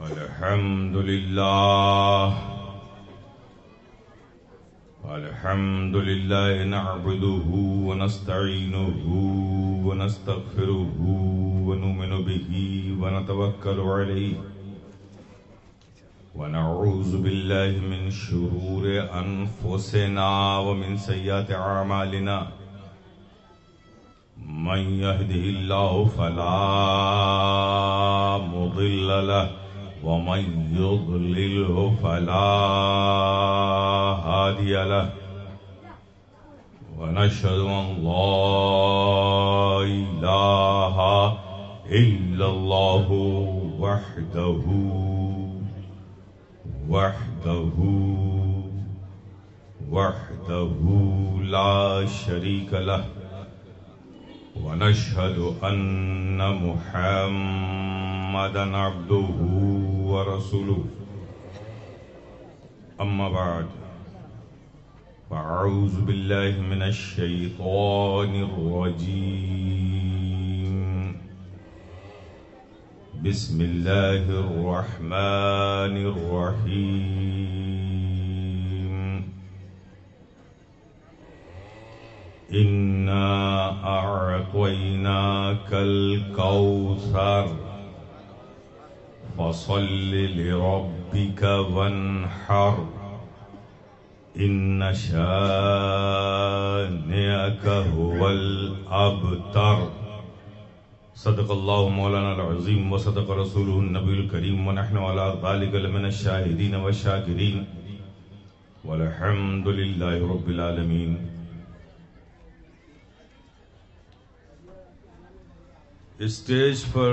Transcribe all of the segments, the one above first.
الحمد لله نعبده ونستعينه ونستغفره ونؤمن به ونتوكل عليه ونعوذ بالله من شرور أنفسنا ومن سيئات أعمالنا من يهده الله فلا مضل له ومن يضلله فلا هادي له ونشهد أن لا إله إلا الله وحده لا شريك له ونشهد أن محمدا عبده ورسوله أما بعد فأعوذ بالله من الشيطان الرجيم بسم الله الرحمن الرحيم إنا أعطيناك الكوثر فصل لربك وانحر إن شانئك هو الأبتر صدق الله مولانا العظيم وصدق رسوله النبي الكريم ونحن على ذلك لمن الشاهدين والشاكرين والحمد لله رب العالمين. اسٹیج پر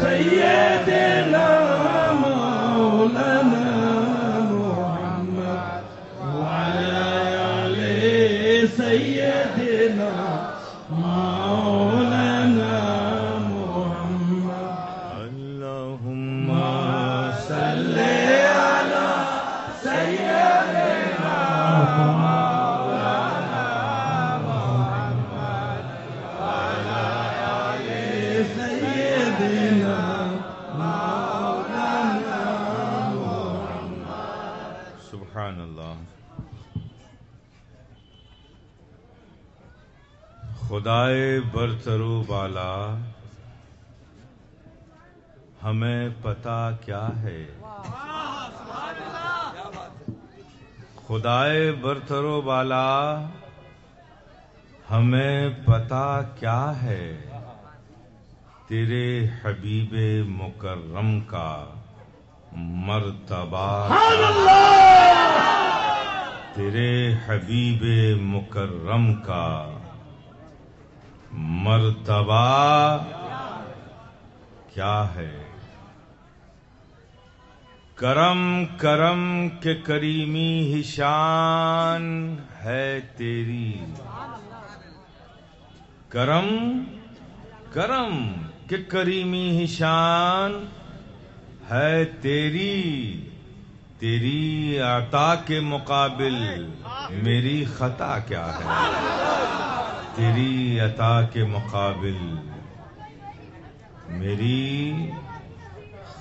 سيدنا مولانا محمد وعلى آل سيدنا مولانا محمد. اللهم صل على سيدنا مولانا محمد وعلى آل سيدنا سبحان اللہ. خدائے برتر و بالا ہمیں پتہ کیا ہے، خدائے برتر و بالا ہمیں پتہ کیا ہے، تیرے حبیب مکرم کا مرتبہ تیرے حبیب مکرم کا مرتبہ کیا ہے. کرم کرم کے کریمی ہی شان ہے تیری، کرم کرم کے کریمی ہی شان ہے تیری، تیری عطا کے مقابل میری خطا کیا ہے، تیری عطا کے مقابل میری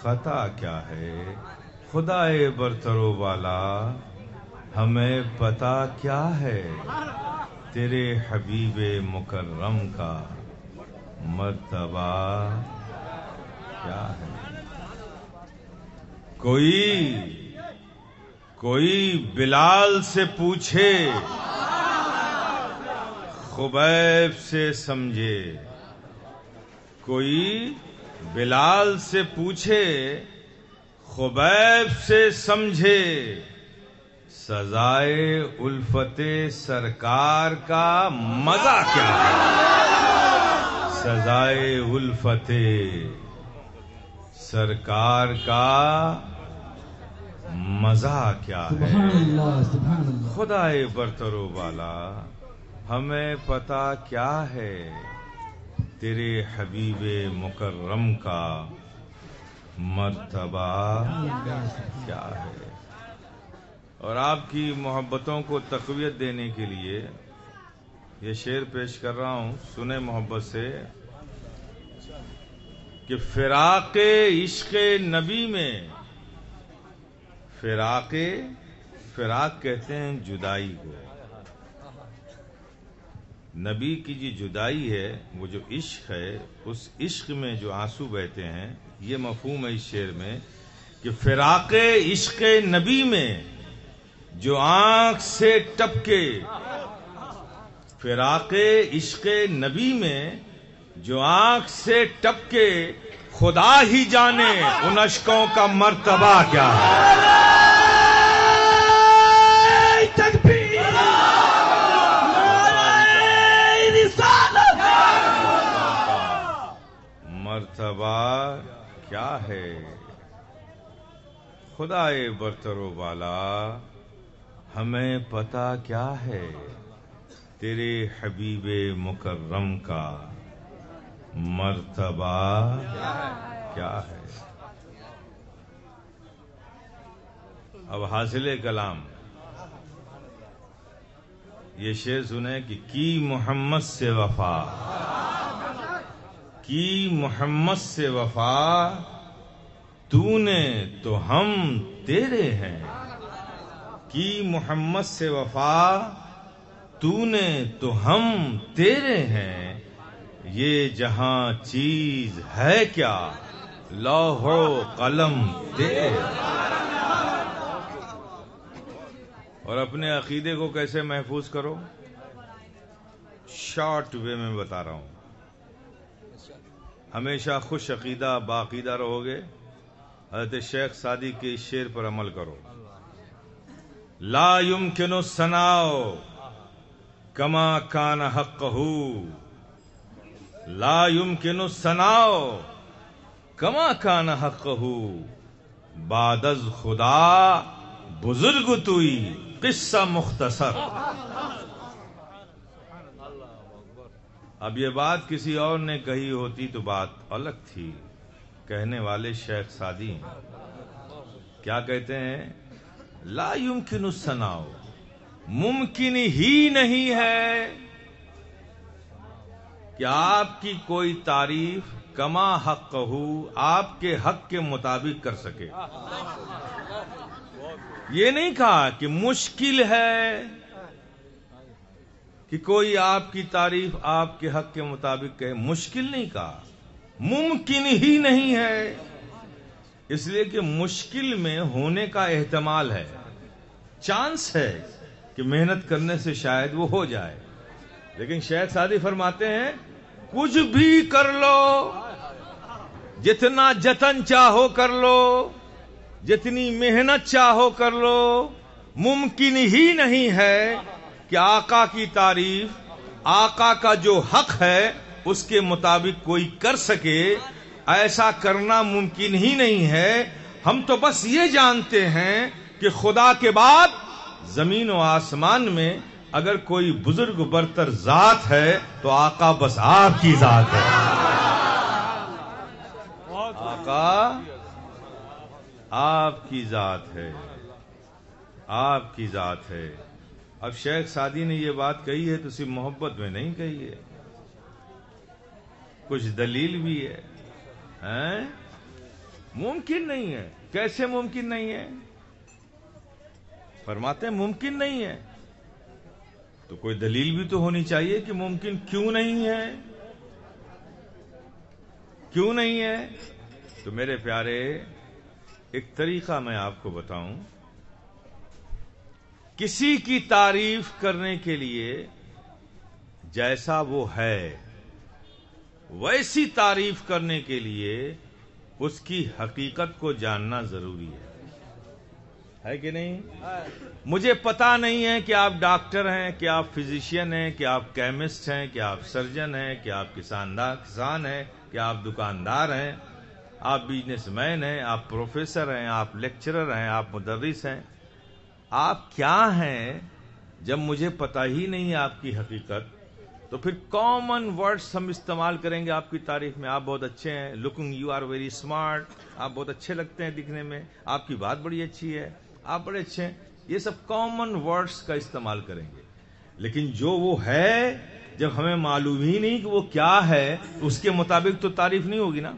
خطا کیا ہے۔ خدائے برتر و بالا ہمیں پتہ کیا ہے، تیرے حبیب مکرم کا مرتبہ کیا ہے۔ کوئی بلال سے پوچھے خبیب سے سمجھے، کوئی بلال سے پوچھے خبیب سے سمجھے، سزائے الفت سرکار کا مزہ کیا ہے، سزائے الفت سرکار کا مزہ کیا ہے۔ خدائے برتر و بالا ہمیں پتہ کیا ہے، تیرے حبیب مکرم کا مرتبہ کیا ہے۔ اور آپ کی محبتوں کو تقویت دینے کے لیے یہ شعر پیش کر رہا ہوں، سنیں محبت سے کہ فراق عشق نبی میں، فراق کہتے ہیں جدائی کو، نبی کی جو جدائی ہے وہ جو عشق ہے، اس عشق میں جو آنسو بہتے ہیں، یہ مفہوم ہے اس شعر میں کہ فراق عشق نبی میں جو آنکھ سے ٹپکے، فراق عشق نبی میں جو آنکھ سے ٹپکے، خدا ہی جانے ان اشکوں کا مرتبہ کیا ہے۔ مرتبہ کیا ہے۔ خدائے برتر و بالا ہمیں پتہ کیا ہے، تیرے حبیب مکرم کا مرتبہ کیا ہے۔ اب حاصل کلام یہ شعر سنیں کہ کی محمد سے وفا، کی محمد سے وفا تو نے تو ہم تیرے ہیں، کی محمد سے وفا تو نے تو ہم تیرے ہیں، یہ جہاں چیز ہے کیا لوح و قلم تیرے۔ اور اپنے عقیدے کو کیسے محفوظ کرو، شارٹ وے میں بتا رہا ہوں۔ ہمیشہ خوش عقیدہ باعقیدہ رہو گے، حضرت شیخ سعدی کے اس شعر پر عمل کرو۔ لا يمكن الثناء كما كان حقه، لا يمكن الثناء كما كان حقه، بعد از خدا بزرگ توئی قصہ مختصر۔ اب یہ بات کسی اور نے کہی ہوتی تو بات الگ تھی، کہنے والے شیخ سعدی ہیں۔ کیا کہتے ہیں؟ لا يمكن الثناء، ممکن ہی نہیں ہے کہ آپ کی کوئی تعریف کما حق ہو، آپ کے حق کے مطابق کر سکے۔ یہ نہیں کہا کہ مشکل ہے کہ کوئی آپ کی تعریف آپ کے حق کے مطابق کہے، مشکل نہیں کہا، ممکن ہی نہیں ہے، اس لیے کہ مشکل میں ہونے کا احتمال ہے، چانس ہے کہ محنت کرنے سے شاید وہ ہو جائے، لیکن شیخ سعدی فرماتے ہیں کچھ بھی کر لو، جتنا جتن چاہو کر لو، جتنی محنت چاہو کر لو، ممکن ہی نہیں ہے کہ آقا کی تعریف، آقا کا جو حق ہے اس کے مطابق کوئی کر سکے، ایسا کرنا ممکن ہی نہیں ہے۔ ہم تو بس یہ جانتے ہیں کہ خدا کے بعد زمین و آسمان میں اگر کوئی بزرگ برتر ذات ہے تو آقا بس آپ کی ذات ہے. آقا آپ کی ذات ہے، آپ کی ذات ہے. اب شیخ سعدی نے یہ بات کہی ہے تو صرف محبت میں نہیں کہی ہے، کچھ دلیل بھی ہے. ممکن نہیں ہے. کیسے ممکن نہیں ہے؟ فرماتے ہیں ممکن نہیں ہے تو کوئی دلیل بھی تو ہونی چاہیے کہ ممکن کیوں نہیں ہے. کیوں نہیں ہے؟ تو میرے پیارے ایک طریقہ میں آپ کو بتاؤں. کسی کی تعریف کرنے کے لیے جیسا وہ ہے ویسی تعریف کرنے کے لیے اس کی حقیقت کو جاننا ضروری ہے کہ نہیں؟ مجھے پتا نہیں ہے کہ آپ ڈاکٹر ہیں، کہ آپ فزیشین ہیں، کہ آپ کیمسٹ ہیں، کہ آپ سرجن ہیں، کہ آپ کسان ہیں، کہ آپ دکاندار ہیں، آپ بزنس مین ہیں، آپ پروفیسر ہیں، آپ لیکچرر ہیں، آپ مدرس ہیں. آپ کیا ہیں جب مجھے پتا ہی نہیں ہے آپ کی حقیقت؟ تو پھر کامن ورڈز ہم استعمال کریں گے آپ کی تعریف میں. آپ بہت اچھے ہیں، looking you are very smart, آپ بہت اچھے لگتے ہیں دکھنے میں، آپ کی بات بڑی اچھی ہے، آپ بڑے اچھے ہیں. یہ سب کامن ورڈز کا استعمال کریں گے. لیکن جو وہ ہے جب ہمیں معلوم ہی نہیں کہ وہ کیا ہے اس کے مطابق تو تعریف نہیں ہوگی نا.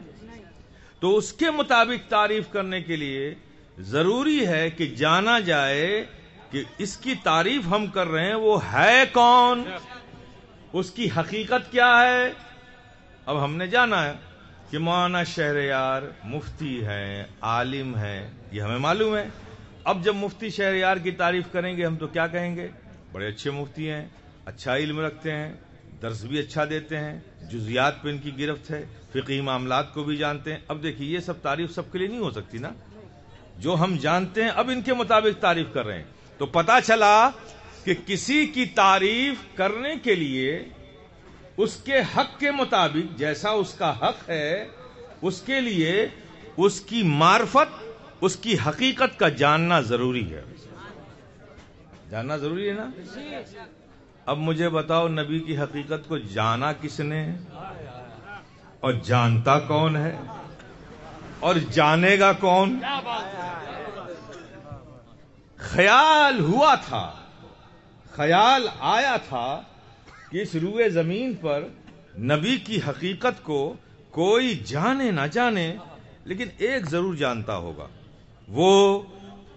تو اس کے مطابق تعریف کرنے کے لیے ضروری ہے کہ جانا جائے کہ اس کی تعریف ہم کر رہے ہیں وہ ہے کون، اس کی حقیقت کیا ہے. اب ہم نے جانا ہے کہ مولانا شہریار مفتی ہیں، عالم ہیں، یہ ہمیں معلوم ہے. اب جب مفتی شہریار کی تعریف کریں گے ہم تو کیا کہیں گے؟ بڑے اچھے مفتی ہیں، اچھا علم رکھتے ہیں، درس بھی اچھا دیتے ہیں، جزیات پہ ان کی گرفت ہے، فقہی معاملات کو بھی جانتے ہیں. اب دیکھیے یہ سب تعریف سب کے لیے نہیں ہو سکتی نا. جو ہم جانتے ہیں اب ان کے مطابق تعریف کر رہے ہیں. تو پتا چلا کہ کسی کی تعریف کرنے کے لیے اس کے حق کے مطابق جیسا اس کا حق ہے اس کے لیے اس کی معرفت، اس کی حقیقت کا جاننا ضروری ہے. جاننا ضروری ہے نا. اب مجھے بتاؤ نبی کی حقیقت کو جانا کس نے اور جانتا کون ہے اور جانے گا کون؟ خیال ہوا تھا، خیال آیا تھا کہ اس روئے زمین پر نبی کی حقیقت کو کوئی جانے نہ جانے لیکن ایک ضرور جانتا ہوگا، وہ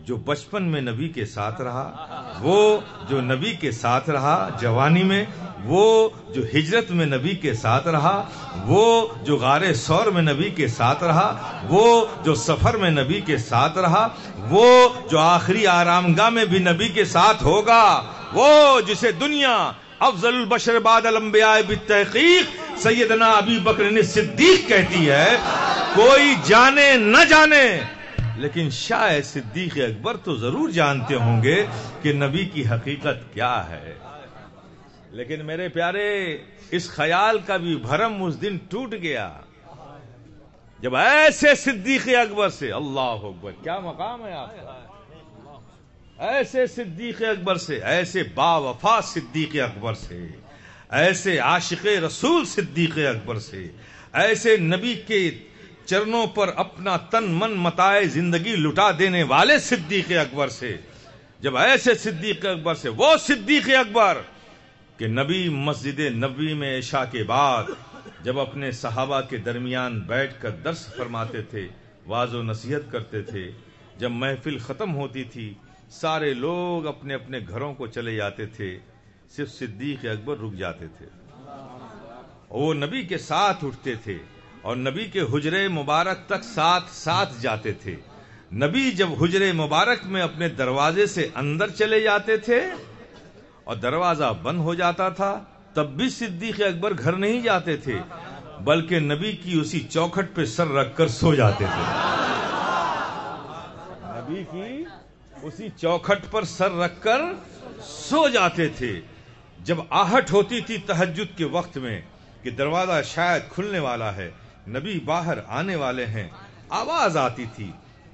جو بچپن میں نبی کے ساتھ رہا، وہ جو نبی کے ساتھ رہا جوانی میں، وہ جو ہجرت میں نبی کے ساتھ رہا، وہ جو غار ثور میں نبی کے ساتھ رہا، وہ جو سفر میں نبی کے ساتھ رہا، وہ جو آخری آرامگاہ میں بھی نبی کے ساتھ ہوگا، وہ جسے دنیا افضل البشر بعد الانبیاء بالتحقیق سیدنا ابی بکر صدیق کہتی ہے. کوئی جانے نہ جانے لیکن شاید صدیق اکبر تو ضرور جانتے ہوں گے کہ نبی کی حقیقت کیا ہے. لیکن میرے پیارے اس خیال کا بھی بھرم اس دن ٹوٹ گیا جب ایسے صدیق اکبر سے، اللہ اکبر کیا مقام ہے آپ کا، ایسے صدیق اکبر سے، ایسے با وفا صدیق اکبر سے، ایسے عاشق رسول صدیق اکبر سے، ایسے نبی کے چرنوں پر اپنا تن من متاع زندگی لٹا دینے والے صدیق اکبر سے، جب ایسے صدیق اکبر سے، وہ صدیق اکبر کہ نبی مسجد نبوی میں عشاء کے بعد جب اپنے صحابہ کے درمیان بیٹھ کر درس فرماتے تھے، واعظ و نصیحت کرتے تھے، جب محفل ختم ہوتی تھی سارے لوگ اپنے اپنے گھروں کو چلے جاتے تھے، صرف صدیق اکبر رک جاتے تھے. وہ نبی کے ساتھ اٹھتے تھے اور نبی کے حجرے مبارک تک ساتھ جاتے تھے. نبی جب حجرے مبارک میں اپنے دروازے سے اندر چلے جاتے تھے اور دروازہ بند ہو جاتا تھا تب بھی صدیق اکبر گھر نہیں جاتے تھے بلکہ نبی کی اسی چوکھٹ پہ سر رکھ کر سو جاتے تھے. نبی کی اسی چوکھٹ پر سر رکھ کر سو جاتے تھے. جب آہٹ ہوتی تھی تہجد کے وقت میں کہ دروازہ شاید کھلنے والا ہے، نبی باہر آنے والے ہیں، آواز آتی تھی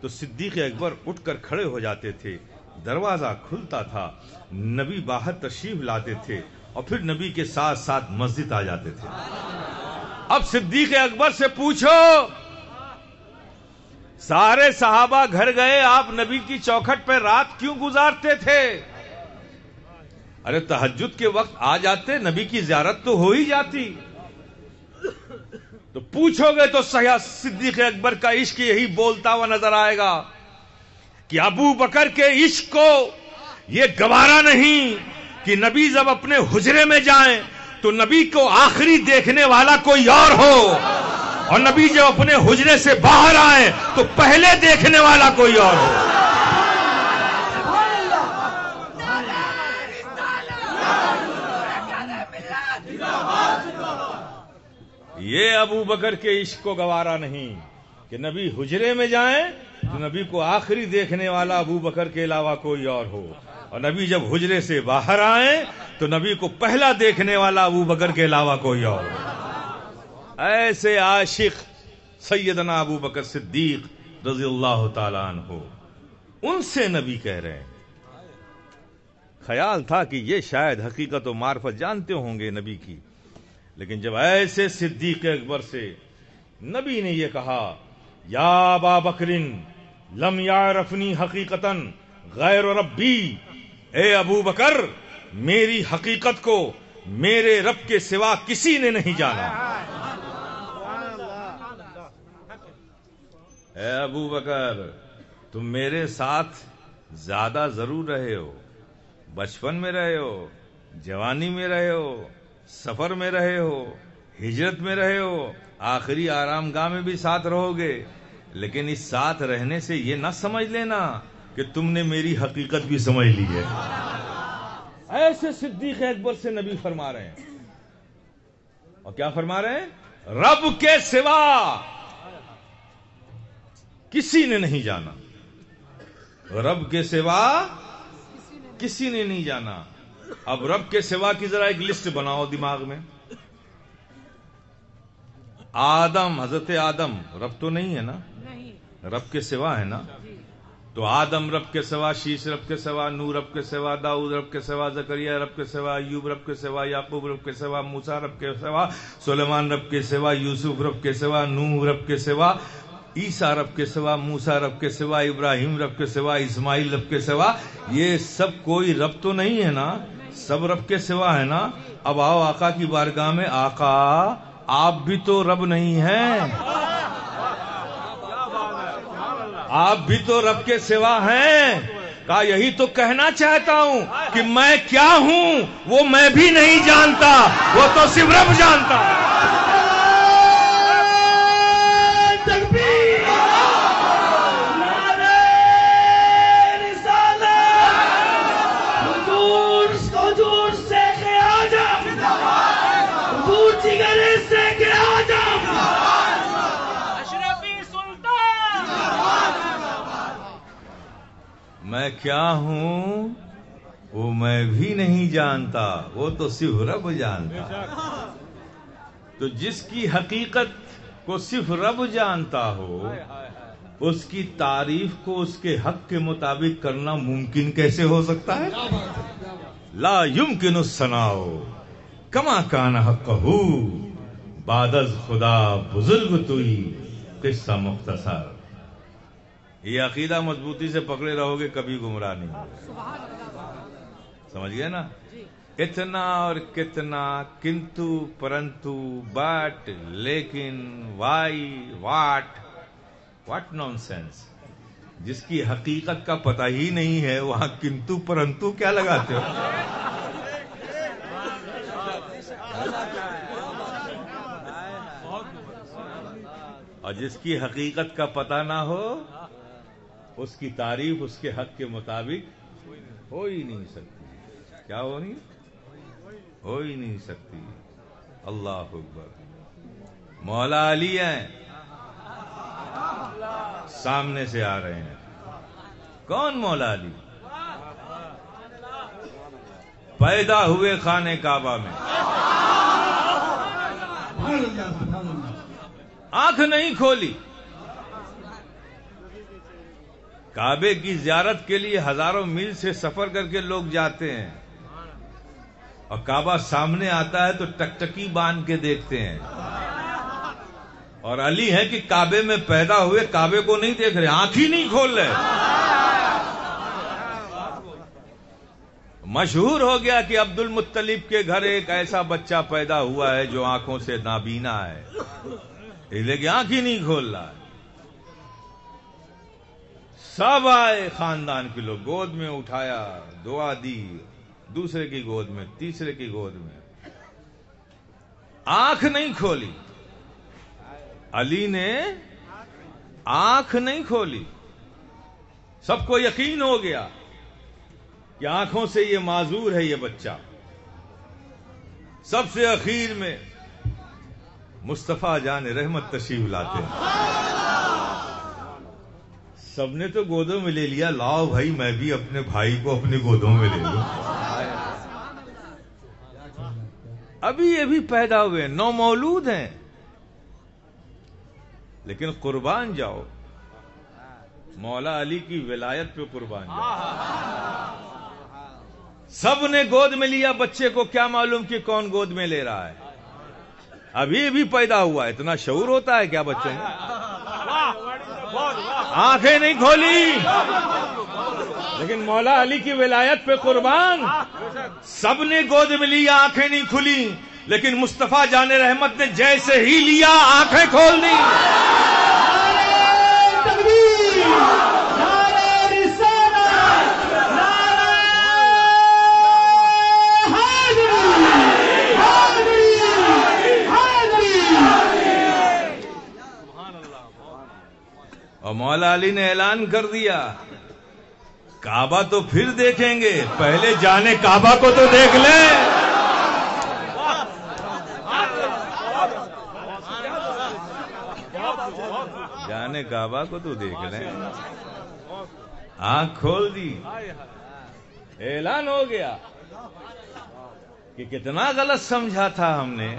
تو صدیق اکبر اٹھ کر کھڑے ہو جاتے تھے، دروازہ کھلتا تھا، نبی باہر تشریف لاتے تھے اور پھر نبی کے ساتھ ساتھ مسجد آ جاتے تھے۔ اب صدیق اکبر سے پوچھو، سارے صحابہ گھر گئے، آپ نبی کی چوکھٹ پہ رات کیوں گزارتے تھے؟ ارے تہجد کے وقت آ جاتے، نبی کی زیارت تو ہو ہی جاتی۔ تو پوچھو گے تو صدیق اکبر کا عشق یہی بولتا ہوا نظر آئے گا کہ ابو بکر کے عشق کو یہ گوارا نہیں کہ نبی جب اپنے حجرے میں جائیں تو نبی کو آخری دیکھنے والا کوئی اور ہو، اور نبی جب اپنے حجرے سے باہر آئیں تو پہلے دیکھنے والا کوئی اور ہو۔ یہ ابو بکر کے عشق کو گوارا نہیں کہ نبی حجرے میں جائیں تو نبی کو آخری دیکھنے والا ابو بکر کے علاوہ کوئی اور ہو، اور نبی جب حجرے سے باہر آئیں تو نبی کو پہلا دیکھنے والا ابو بکر کے علاوہ کوئی اور ہو۔ ایسے عاشق سیدنا ابو بکر صدیق رضی اللہ تعالیٰ عنہ، ان سے نبی کہہ رہے ہیں۔ خیال تھا کہ یہ شاید حقیقت و معرفت جانتے ہوں گے نبی کی، لیکن جب ایسے صدیق اکبر سے نبی نے یہ کہا، یا ابا بکرن لم یعرفنی حقیقتاً غیر ربی، اے ابو بکر میری حقیقت کو میرے رب کے سوا کسی نے نہیں جانا۔ اے ابو بکر تم میرے ساتھ زیادہ ضرور رہے ہو، بچپن میں رہے ہو، جوانی میں رہے ہو، سفر میں رہے ہو، ہجرت میں رہے ہو، آخری آرام گاہ میں بھی ساتھ رہو گے، لیکن اس ساتھ رہنے سے یہ نہ سمجھ لینا کہ تم نے میری حقیقت بھی سمجھ لی ہے۔ ایسے صدیق اکبر سے نبی فرما رہے ہیں، اور کیا فرما رہے ہیں؟ رب کے سوا کسی نے نہیں جانا، رب کے سوا کسی نے نہیں جانا۔ اب رب کے سوا کی ذرا ایک لسٹ بناؤ دماغ میں۔ آدم، حضرت آدم رب تو نہیں ہے نا، رب کے سوا ہے نا؟ تو آدم رب کے سوا، شیش رب کے سوا، نوح رب کے سوا، داؤد رب کے سوا، زکریا رب کے سوا، ایوب رب کے سوا، یعقوب رب کے سوا، موسیٰ رب کے سوا، سلیمان رب کے سوا، یوسف رب کے سوا، نوح رب کے سوا، عیسیٰ رب کے سوا، موسیٰ رب کے سوا، ابراہیم رب کے سوا، اسماعیل رب کے سوا۔ یہ سب کوئی رب تو نہیں ہے نا، سب رب کے سوا ہے نا۔ اب آؤ آقا کی بارگاہ میں، آقا آپ بھی تو رب نہیں ہیں، آپ بھی تو رب کے سوا ہیں۔ کہا یہی تو کہنا چاہتا ہوں کہ میں کیا ہوں وہ میں بھی نہیں جانتا، وہ تو صرف رب جانتا ہے۔ میں کیا ہوں وہ میں بھی نہیں جانتا، وہ تو صرف رب جانتا۔ تو جس کی حقیقت کو صرف رب جانتا ہو، اس کی تعریف کو اس کے حق کے مطابق کرنا ممکن کیسے ہو سکتا ہے؟ لا یمکن الثناء کما کان حقہ بعد از خدا بزرگ توئی قصہ مختصر۔ یہ عقیدہ مضبوطی سے پکڑے رہو گے، کبھی گمراہ نہیں ہوگے۔ سمجھ گئے نا؟ اتنا اور کتنا، کنتو پرنتو، بٹ، لیکن، وائی، واٹ نان سینس۔ جس کی حقیقت کا پتہ ہی نہیں ہے وہاں کنتو پرنتو کیا لگاتے ہو؟ اور جس کی حقیقت کا پتہ نہ ہو اس کی تعریف اس کے حق کے مطابق ہو ہی نہیں سکتی۔ کیا ہو نہیں؟ ہو ہی نہیں سکتی۔ اللہ اکبر۔ مولا علی ہیں، سامنے سے آ رہے ہیں۔ کون مولا علی؟ پیدا ہوئے خانے کعبہ میں، آنکھ نہیں کھولی، کعبے کی زیارت کے لیے ہزاروں میل سے سفر کر کے لوگ جاتے ہیں، اور کعبہ سامنے آتا ہے تو ٹکٹکی باندھ کے دیکھتے ہیں. اور علی ہے کہ کعبے میں پیدا ہوئے کعبے کو نہیں دیکھ رہے، آنکھ ہی نہیں کھول رہے. مشہور ہو گیا کہ عبد المطلب کے گھر ایک ایسا بچہ پیدا ہوا ہے جو آنکھوں سے نابینا ہے، لیکن آنکھ ہی نہیں کھول رہا ہے. سب آئے خاندان کے لوگ، گود میں اٹھایا، دعا دی، دوسرے کی گود میں، تیسرے کی گود میں، آنکھ نہیں کھولی. علی نے آنکھ نہیں کھولی. سب کو یقین ہو گیا کہ آنکھوں سے یہ معذور ہے یہ بچہ. سب سے اخیر میں مصطفیٰ جان رحمت تشریف لاتے ہیں. سب نے تو گودوں میں لے لیا، لاؤ بھائی میں بھی اپنے بھائی کو اپنے گودوں میں لے لوں. ابھی یہ بھی پیدا ہوئے، نو مولود ہیں، لیکن قربان جاؤ مولا علی کی ولایت پہ قربان جاؤ. سب نے گود میں لیا بچے کو، کیا معلوم کہ کون گود میں لے رہا ہے. ابھی بھی پیدا ہوا ہے، اتنا شعور ہوتا ہے کیا بچوں میں؟ آنکھیں نہیں کھولی، لیکن مولا علی کی ولایت پہ قربان. سب نے گود میں لیا، آنکھیں نہیں کھلی، لیکن مصطفیٰ جان رحمت نے جیسے ہی لیا آنکھیں کھول دی. اور مولا علی نے اعلان کر دیا کعبہ تو پھر دیکھیں گے، پہلے جانے کعبہ کو تو دیکھ لیں. جانے کعبہ کو تو دیکھ لیں. آنکھ کھول دی، اعلان ہو گیا کہ کتنا غلط سمجھا تھا ہم نے.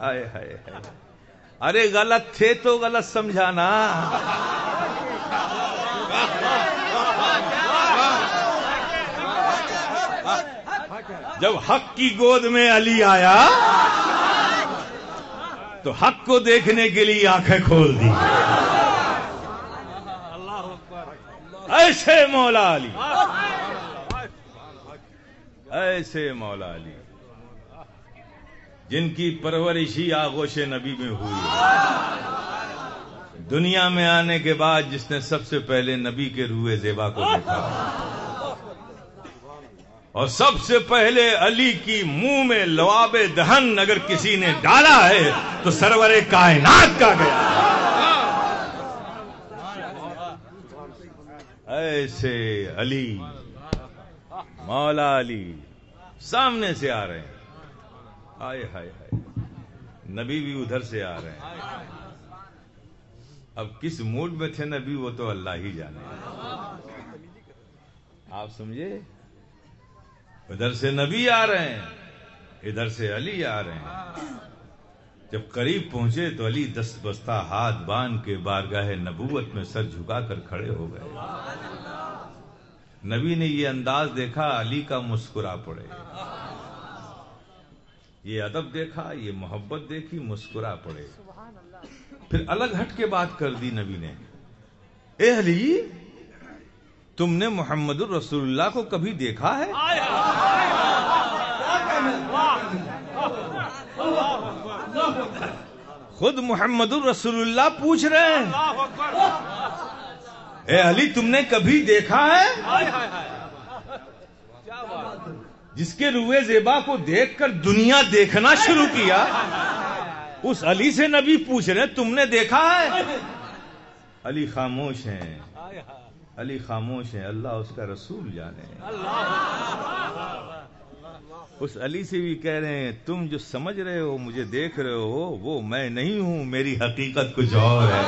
ہائے ہائے ہائے، ارے غلط تھے تو غلط سمجھانا. جب حق کی گود میں علی آیا تو حق کو دیکھنے کے لیے آنکھیں کھول دی. ایسے مولا علی، ایسے مولا علی جن کی پرورش ہی آغوش نبی میں ہوئی. دنیا میں آنے کے بعد جس نے سب سے پہلے نبی کے روئے زیبا کو دیکھا، اور سب سے پہلے علی کی منہ میں لعاب دہن اگر کسی نے ڈالا ہے تو سرور کائنات کا گیا. ایسے علی، مولا علی سامنے سے آ رہے ہیں. ہائے ہائے ہائے، نبی بھی ادھر سے آ رہے ہیں. اب کس موڈ میں تھے نبی وہ تو اللہ ہی جانے. آپ سمجھے، ادھر سے نبی آ رہے ہیں، ادھر سے علی آ رہے ہیں. جب قریب پہنچے تو علی دست بستہ ہاتھ باندھ کے بارگاہ نبوت میں سر جھکا کر کھڑے ہو گئے. نبی نے یہ انداز دیکھا، علی کا مسکرا پڑے. یہ ادب دیکھا، یہ محبت دیکھی، مسکرا پڑے. پھر الگ ہٹ کے بات کر دی نبی نے، اے علی تم نے محمد الرسول اللہ کو کبھی دیکھا ہے؟ خود محمد الرسول اللہ پوچھ رہے ہیں، اے علی تم نے کبھی دیکھا ہے؟ جس کے روئے زیبا کو دیکھ کر دنیا دیکھنا شروع کیا، اس علی سے نبی پوچھ رہے ہیں تم نے دیکھا ہے؟ علی خاموش ہیں، علی خاموش ہیں، اللہ اس کا رسول جانے. اس علی سے بھی کہہ رہے ہیں تم جو سمجھ رہے ہو مجھے دیکھ رہے ہو وہ میں نہیں ہوں، میری حقیقت کچھ اور ہے.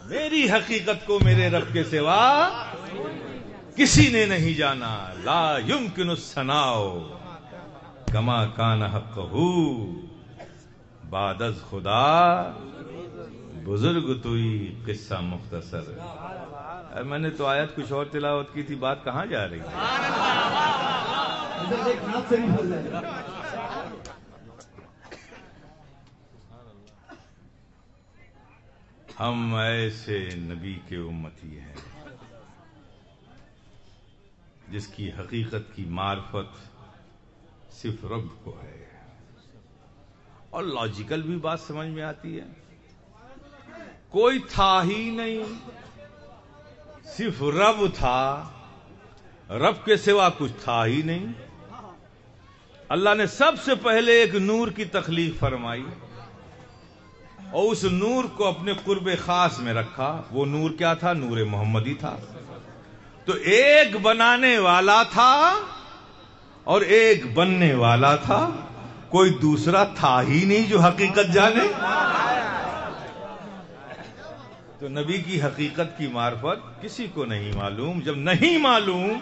میری حقیقت کو میرے رب کے سوا کسی نے نہیں جانا. لا یمکن الثناء کما کان حقہ بعد از خدا بزرگ توئی قصہ مختصر. میں نے تو آیت کچھ اور تلاوت کی تھی، بات کہاں جا رہی ہے؟ ہم ایسے نبی کے امتی ہیں جس کی حقیقت کی معرفت صرف رب کو ہے، اور لاجیکل بھی بات سمجھ میں آتی ہے. کوئی تھا ہی نہیں، صرف رب تھا، رب کے سوا کچھ تھا ہی نہیں. اللہ نے سب سے پہلے ایک نور کی تخلیق فرمائی اور اس نور کو اپنے قرب خاص میں رکھا. وہ نور کیا تھا؟ نور محمدی تھا. تو ایک بنانے والا تھا اور ایک بننے والا تھا، کوئی دوسرا تھا ہی نہیں جو حقیقت جانے. تو نبی کی حقیقت کی معرفت کسی کو نہیں معلوم. جب نہیں معلوم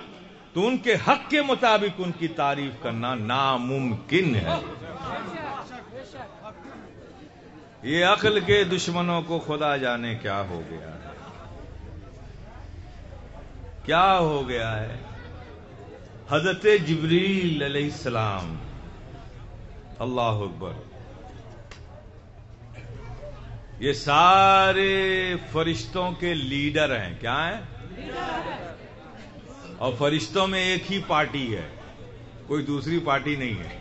تو ان کے حق کے مطابق ان کی تعریف کرنا ناممکن ہے. یہ عقل کے دشمنوں کو خدا جانے کیا ہو گیا ہے، کیا ہو گیا ہے. حضرت جبریل علیہ السلام، اللہ اکبر، یہ سارے فرشتوں کے لیڈر ہیں. کیا ہیں؟ اور فرشتوں میں ایک ہی پارٹی ہے، کوئی دوسری پارٹی نہیں ہے.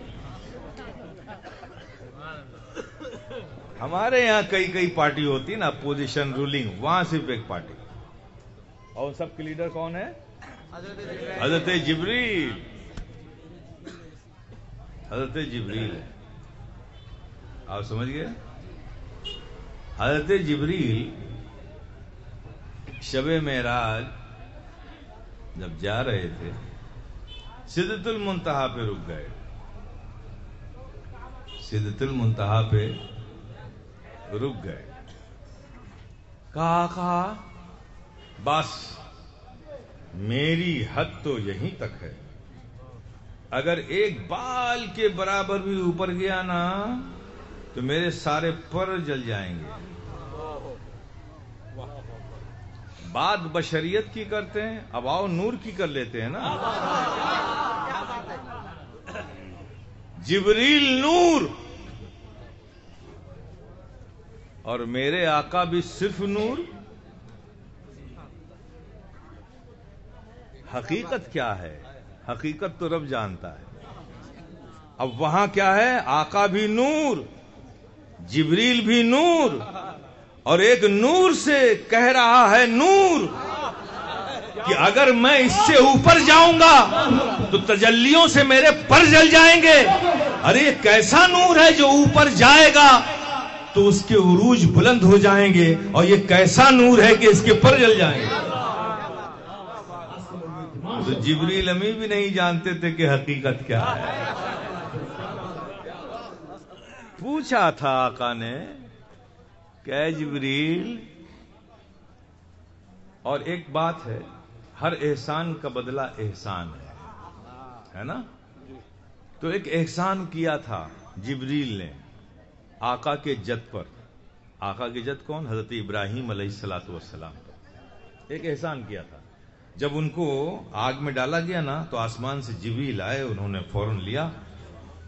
ہمارے یہاں کئی پارٹی ہوتی ہے نا، اپوزیشن رولنگ، وہاں صرف ایک پارٹی. اور ان سب کے لیڈر کون ہے؟ حضرت جبریل. حضرت جبریل ہے. آپ سمجھ گئے؟ حضرت جبریل شب معراج جب جا رہے تھے سدرۃ المنتہا پہ رک گئے. سدرۃ المنتہا پہ رک گئے. کہا بس میری حد تو یہیں تک ہے، اگر ایک بال کے برابر بھی اوپر گیا نا تو میرے سارے پر جل جائیں گے. بات بشریت کی کرتے ہیں، اب آؤ نور کی کر لیتے ہیں نا. جبریل نور اور میرے آقا بھی صرف نور. حقیقت کیا ہے؟ حقیقت تو رب جانتا ہے. اب وہاں کیا ہے؟ آقا بھی نور، جبریل بھی نور، اور ایک نور سے کہہ رہا ہے نور کہ اگر میں اس سے اوپر جاؤں گا تو تجلیوں سے میرے پر جل جائیں گے. ارے کیسا نور ہے جو اوپر جائے گا تو اس کے عروج بلند ہو جائیں گے، اور یہ کیسا نور ہے کہ اس کے پر جل جائیں گے. تو جبریل امی بھی نہیں جانتے تھے کہ حقیقت کیا ہے. پوچھا تھا آقا نے کہ اے جبریل، اور ایک بات ہے، ہر احسان کا بدلہ احسان ہے نا. تو ایک احسان کیا تھا جبریل نے آقا کے جد پر. آقا کے جد کون؟ حضرت ابراہیم علیہ الصلوۃ والسلام پر ایک احسان کیا تھا. جب ان کو آگ میں ڈالا گیا نا تو آسمان سے جبریل آئے، انہوں نے فوراً لیا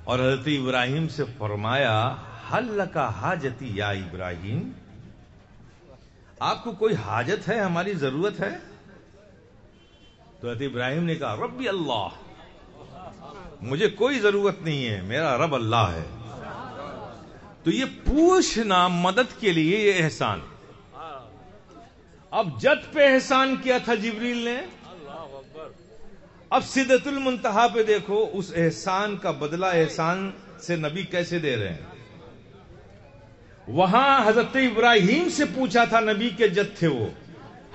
اور حضرت ابراہیم سے فرمایا حل لک حاجتی یا ابراہیم، آپ کو کوئی حاجت ہے، ہماری ضرورت ہے؟ تو حضرت ابراہیم نے کہا ربی اللہ، مجھے کوئی ضرورت نہیں ہے، میرا رب اللہ ہے. تو یہ پوچھنا مدد کے لیے یہ احسان. اب جد پہ احسان کیا تھا جبریل نے، اب سدرۃ المنتہا پہ دیکھو اس احسان کا بدلہ احسان سے نبی کیسے دے رہے ہیں. وہاں حضرت ابراہیم سے پوچھا تھا، نبی کے جد تھے وہ،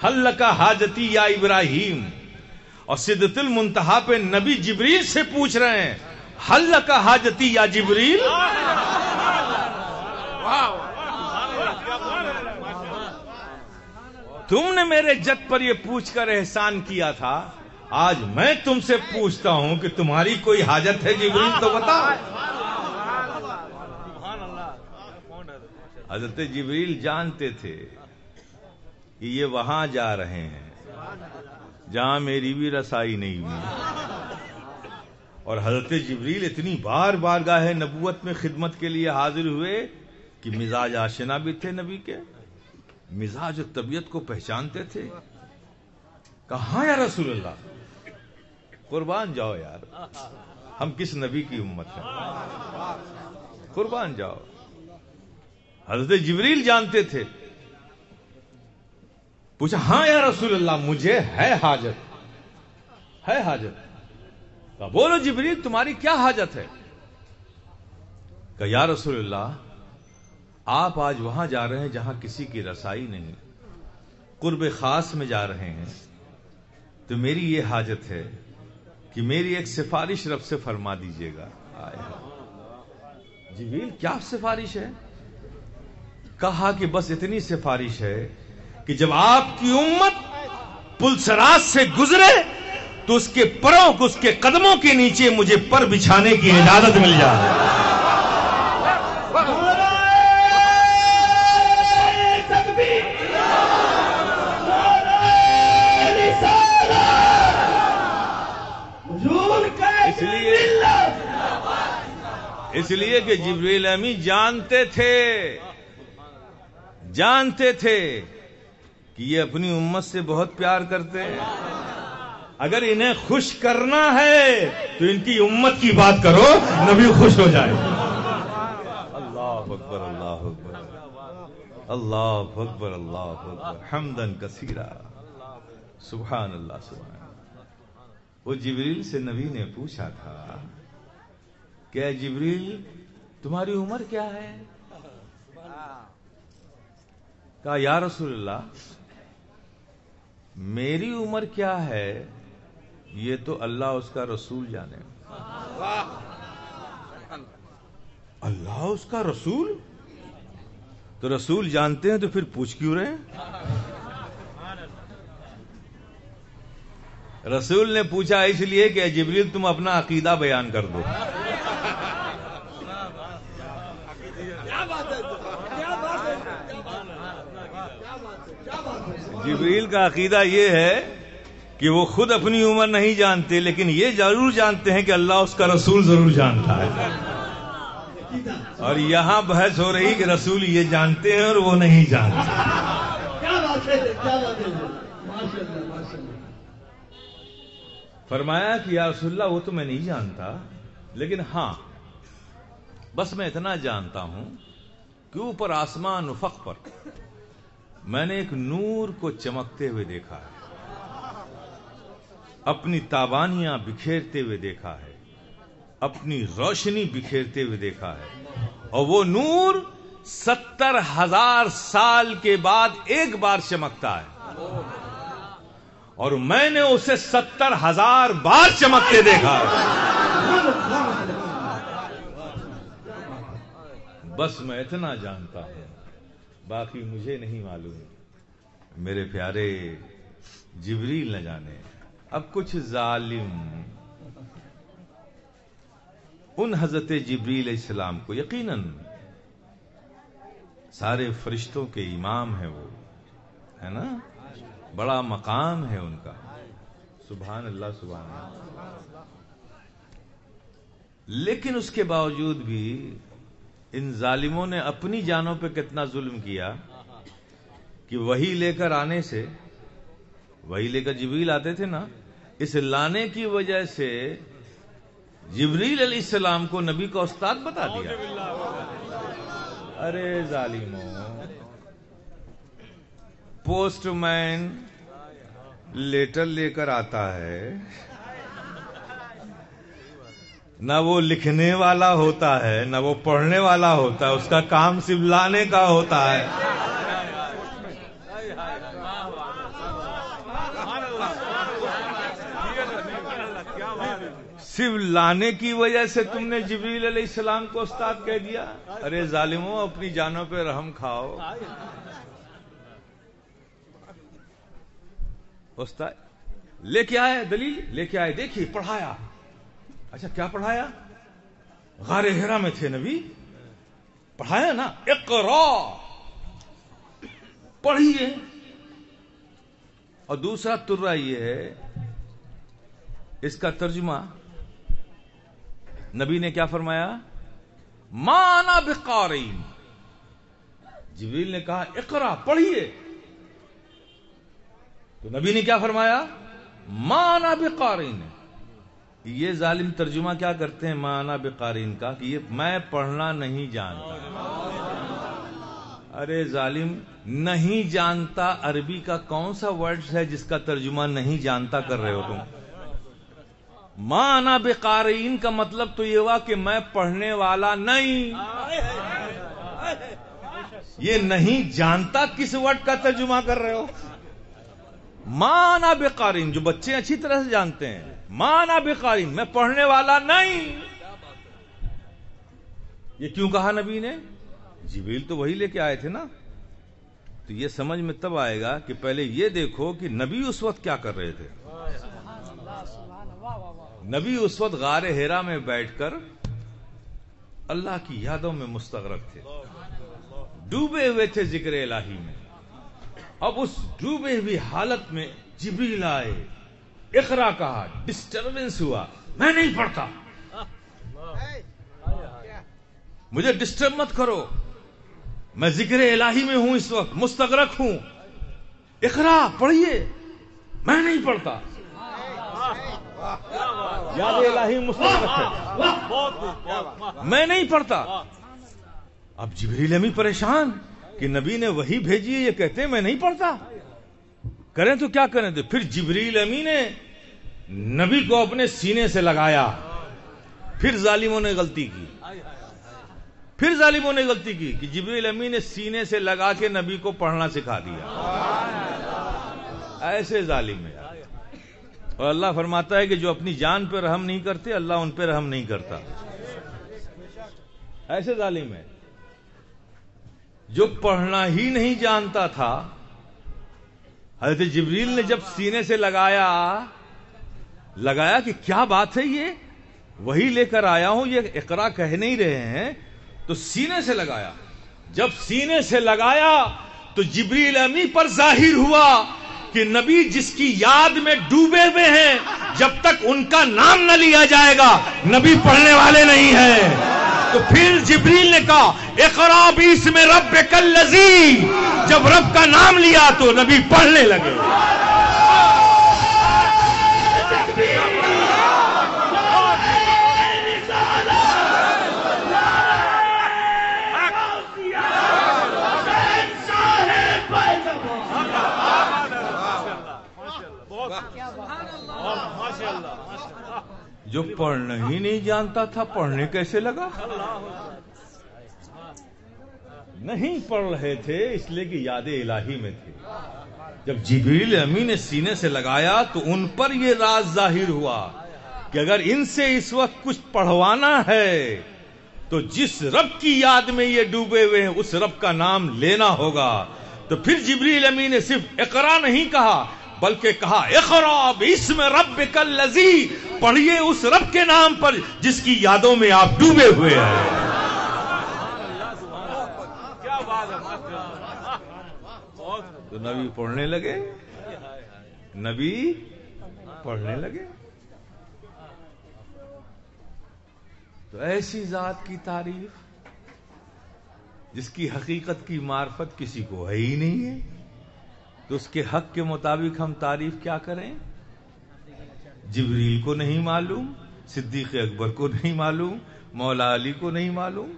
حل لک حاجتی یا ابراہیم، اور سدرۃ المنتہا پہ نبی جبریل سے پوچھ رہے ہیں حل لک حاجتی یا جبریل. تم نے میرے جد پر یہ پوچھ کر احسان کیا تھا، آج میں تم سے پوچھتا ہوں کہ تمہاری کوئی حاجت ہے جبریل تو بتاؤ. حضرت جبریل جانتے تھے کہ یہ وہاں جا رہے ہیں جہاں میری بھی رسائی نہیں ہوئی، اور حضرت جبریل اتنی بار بارگاہ نبوت میں خدمت کے لیے حاضر ہوئے کہ مزاج آشنا بھی تھے نبی کے، مزاج و طبیعت کو پہچانتے تھے. کہاں یا رسول اللہ؟ قربان جاؤ یار، ہم کس نبی کی امت ہیں، قربان جاؤ. حضرت جبریل جانتے تھے. پوچھا ہاں یا رسول اللہ مجھے ہے حاجت، ہے حاجت. کہا بولو جبریل تمہاری کیا حاجت ہے؟ کہا یا رسول اللہ آپ آج وہاں جا رہے ہیں جہاں کسی کی رسائی نہیں، قرب خاص میں جا رہے ہیں، تو میری یہ حاجت ہے کہ میری ایک سفارش رب سے فرما دیجیے گا. جبریل کیا سفارش ہے؟ کہا کہ بس اتنی سفارش ہے کہ جب آپ کی امت پلسرات سے گزرے تو اس کے پروں کو، اس کے قدموں کے نیچے مجھے پر بچھانے کی اجازت مل جائے. اس لیے کہ جبریل امی جانتے تھے کہ یہ اپنی امت سے بہت پیار کرتے ہیں. اگر انہیں خوش کرنا ہے تو ان کی امت کی بات کرو، نبی خوش ہو جائے. اللہ اکبر، اللہ اکبر، اللہ اکبر، اللہ اکبر، حمدن کثیرا، سبحان اللہ، سبحان اللہ. وہ جبریل سے نبی نے پوچھا تھا کہ جبریل تمہاری عمر کیا ہے؟ کہا یا رسول اللہ میری عمر کیا ہے یہ تو اللہ اس کا رسول جانے. اللہ اس کا رسول؟ تو رسول جانتے ہیں تو پھر پوچھ کیوں رہے ہیں؟ رسول نے پوچھا اس لیے کہ جبریل تم اپنا عقیدہ بیان کر دو. جبریل کا عقیدہ یہ ہے کہ وہ خود اپنی عمر نہیں جانتے، لیکن یہ ضرور جانتے ہیں کہ اللہ اس کا رسول ضرور جانتا ہے. اور یہاں بحث ہو رہی کہ رسول یہ جانتے ہیں اور وہ نہیں جانتے. فرمایا کہ یا رسول اللہ وہ تو میں نہیں جانتا، لیکن ہاں بس میں اتنا جانتا ہوں کہ اوپر آسمان افق پر میں نے ایک نور کو چمکتے ہوئے دیکھا ہے، اپنی تابانیاں بکھیرتے ہوئے دیکھا ہے، اپنی روشنی بکھیرتے ہوئے دیکھا ہے، اور وہ نور 70,000 سال کے بعد ایک بار چمکتا ہے، اور میں نے اسے 70,000 بار چمکتے دیکھا ہے. بس میں اتنا جانتا ہوں، باقی مجھے نہیں معلوم. میرے پیارے جبریل نہ جانے. اب کچھ ظالم ان حضرت جبریل علیہ السلام کو، یقیناً سارے فرشتوں کے امام ہیں، وہ ہے نا، بڑا مقام ہے ان کا، سبحان اللہ، سبحان اللہ. لیکن اس کے باوجود بھی ان ظالموں نے اپنی جانوں پہ کتنا ظلم کیا کہ وہی لے کر آنے سے، وہی لے کر جبریل آتے تھے نا، اس لانے کی وجہ سے جبریل علیہ السلام کو نبی کا استاد بتا دیا. ارے ظالموں، پوسٹ مین لیٹر لے کر آتا ہے، نہ وہ لکھنے والا ہوتا ہے نہ وہ پڑھنے والا ہوتا ہے، اس کا کام صرف لانے کا ہوتا ہے. صرف لانے کی وجہ سے تم نے جبریل علیہ السلام کو استاد کہہ دیا. ارے ظالموں، اپنی جانوں پہ رحم کھاؤ. استاد لے کے آئے، دلیل لے کے آئے، دیکھیے پڑھایا. اچھا کیا پڑھایا؟ غار ہرا میں تھے نبی، پڑھایا نا اقرا پڑھیے. اور دوسرا ترہ یہ ہے، اس کا ترجمہ نبی نے کیا فرمایا؟ ما انا بقارئین. جبریل نے کہا اقرا، پڑھیے، تو نبی نے کیا فرمایا؟ ما انا بقارئین. یہ ظالم ترجمہ کیا کرتے ہیں ما انا بقارئین کا کہ یہ میں پڑھنا نہیں جانتا. ارے ظالم، نہیں جانتا عربی کا کون سا ورڈ ہے جس کا ترجمہ نہیں جانتا کر رہے ہو تم؟ ما انا بقارئین کا مطلب تو یہ ہوا کہ میں پڑھنے والا نہیں. یہ نہیں جانتا کس ورڈ کا ترجمہ کر رہے ہو؟ ما انا بقارئین جو بچے اچھی طرح سے جانتے ہیں، ما انا بقارئین میں پڑھنے والا نہیں. یہ کیوں کہا نبی نے؟ جبریل تو وہی لے کے آئے تھے نا. تو یہ سمجھ میں تب آئے گا کہ پہلے یہ دیکھو کہ نبی اس وقت کیا کر رہے تھے. نبی اس وقت غار حرا میں بیٹھ کر اللہ کی یادوں میں مستغرق تھے، ڈوبے ہوئے تھے ذکر الہی میں. اب اس ڈوبے ہوئی حالت میں جبریل آئے، اقرا کہا، ڈسٹربنس ہوا. میں نہیں پڑھتا، مجھے ڈسٹرب مت کرو، میں ذکر الہی میں ہوں، اس وقت مستغرق ہوں. اقرا، پڑھیے. میں نہیں پڑھتا. یاد الہی مستغرق ہے، میں نہیں پڑھتا. اب جبریل امی پریشان کہ نبی نے وہی بھیجی ہے، یہ کہتے ہیں میں نہیں پڑھتا، کریں تو کیا کریں. تو پھر جبریل امی نے نبی کو اپنے سینے سے لگایا. پھر ظالموں نے غلطی کی کہ جبریل امی نے سینے سے لگا کے نبی کو پڑھنا سکھا دیا. ایسے ظالم ہے. اور اللہ فرماتا ہے کہ جو اپنی جان پہ رحم نہیں کرتے اللہ ان پہ رحم نہیں کرتا. ایسے ظالم ہے جو پڑھنا ہی نہیں جانتا تھا. حضرت جبریل نے جب سینے سے لگایا کہ کیا بات ہے، یہ وہی لے کر آیا ہوں، یہ اقرا کہہ نہیں رہے ہیں، تو سینے سے لگایا. جب سینے سے لگایا تو جبریل امی پر ظاہر ہوا کہ نبی جس کی یاد میں ڈوبے ہوئے ہیں، جب تک ان کا نام نہ لیا جائے گا نبی پڑھنے والے نہیں ہیں. تو پھر جبریل نے کہا اقرا باسم ربک الذی. جب رب کا نام لیا تو نبی پڑھنے لگے. جو پڑھنا ہی نہیں جانتا تھا پڑھنے کیسے لگا؟ نہیں پڑھ رہے تھے اس لیے کہ یاد الہی میں تھے. جب جبریل امی نے سینے سے لگایا تو ان پر یہ راز ظاہر ہوا کہ اگر ان سے اس وقت کچھ پڑھوانا ہے تو جس رب کی یاد میں یہ ڈوبے ہوئے ہیں اس رب کا نام لینا ہوگا. تو پھر جبریل امی نے صرف اقرا نہیں کہا بلکہ کہا اقرا باسم ربک الذی. پڑھیے اس رب کے نام پر جس کی یادوں میں آپ ڈوبے ہوئے ہیں. تو نبی پڑھنے لگے. تو ایسی ذات کی تعریف جس کی حقیقت کی معرفت کسی کو ہے ہی نہیں ہے، تو اس کے حق کے مطابق ہم تعریف کیا کریں؟ جبریل کو نہیں معلوم، صدیق اکبر کو نہیں معلوم، مولا علی کو نہیں معلوم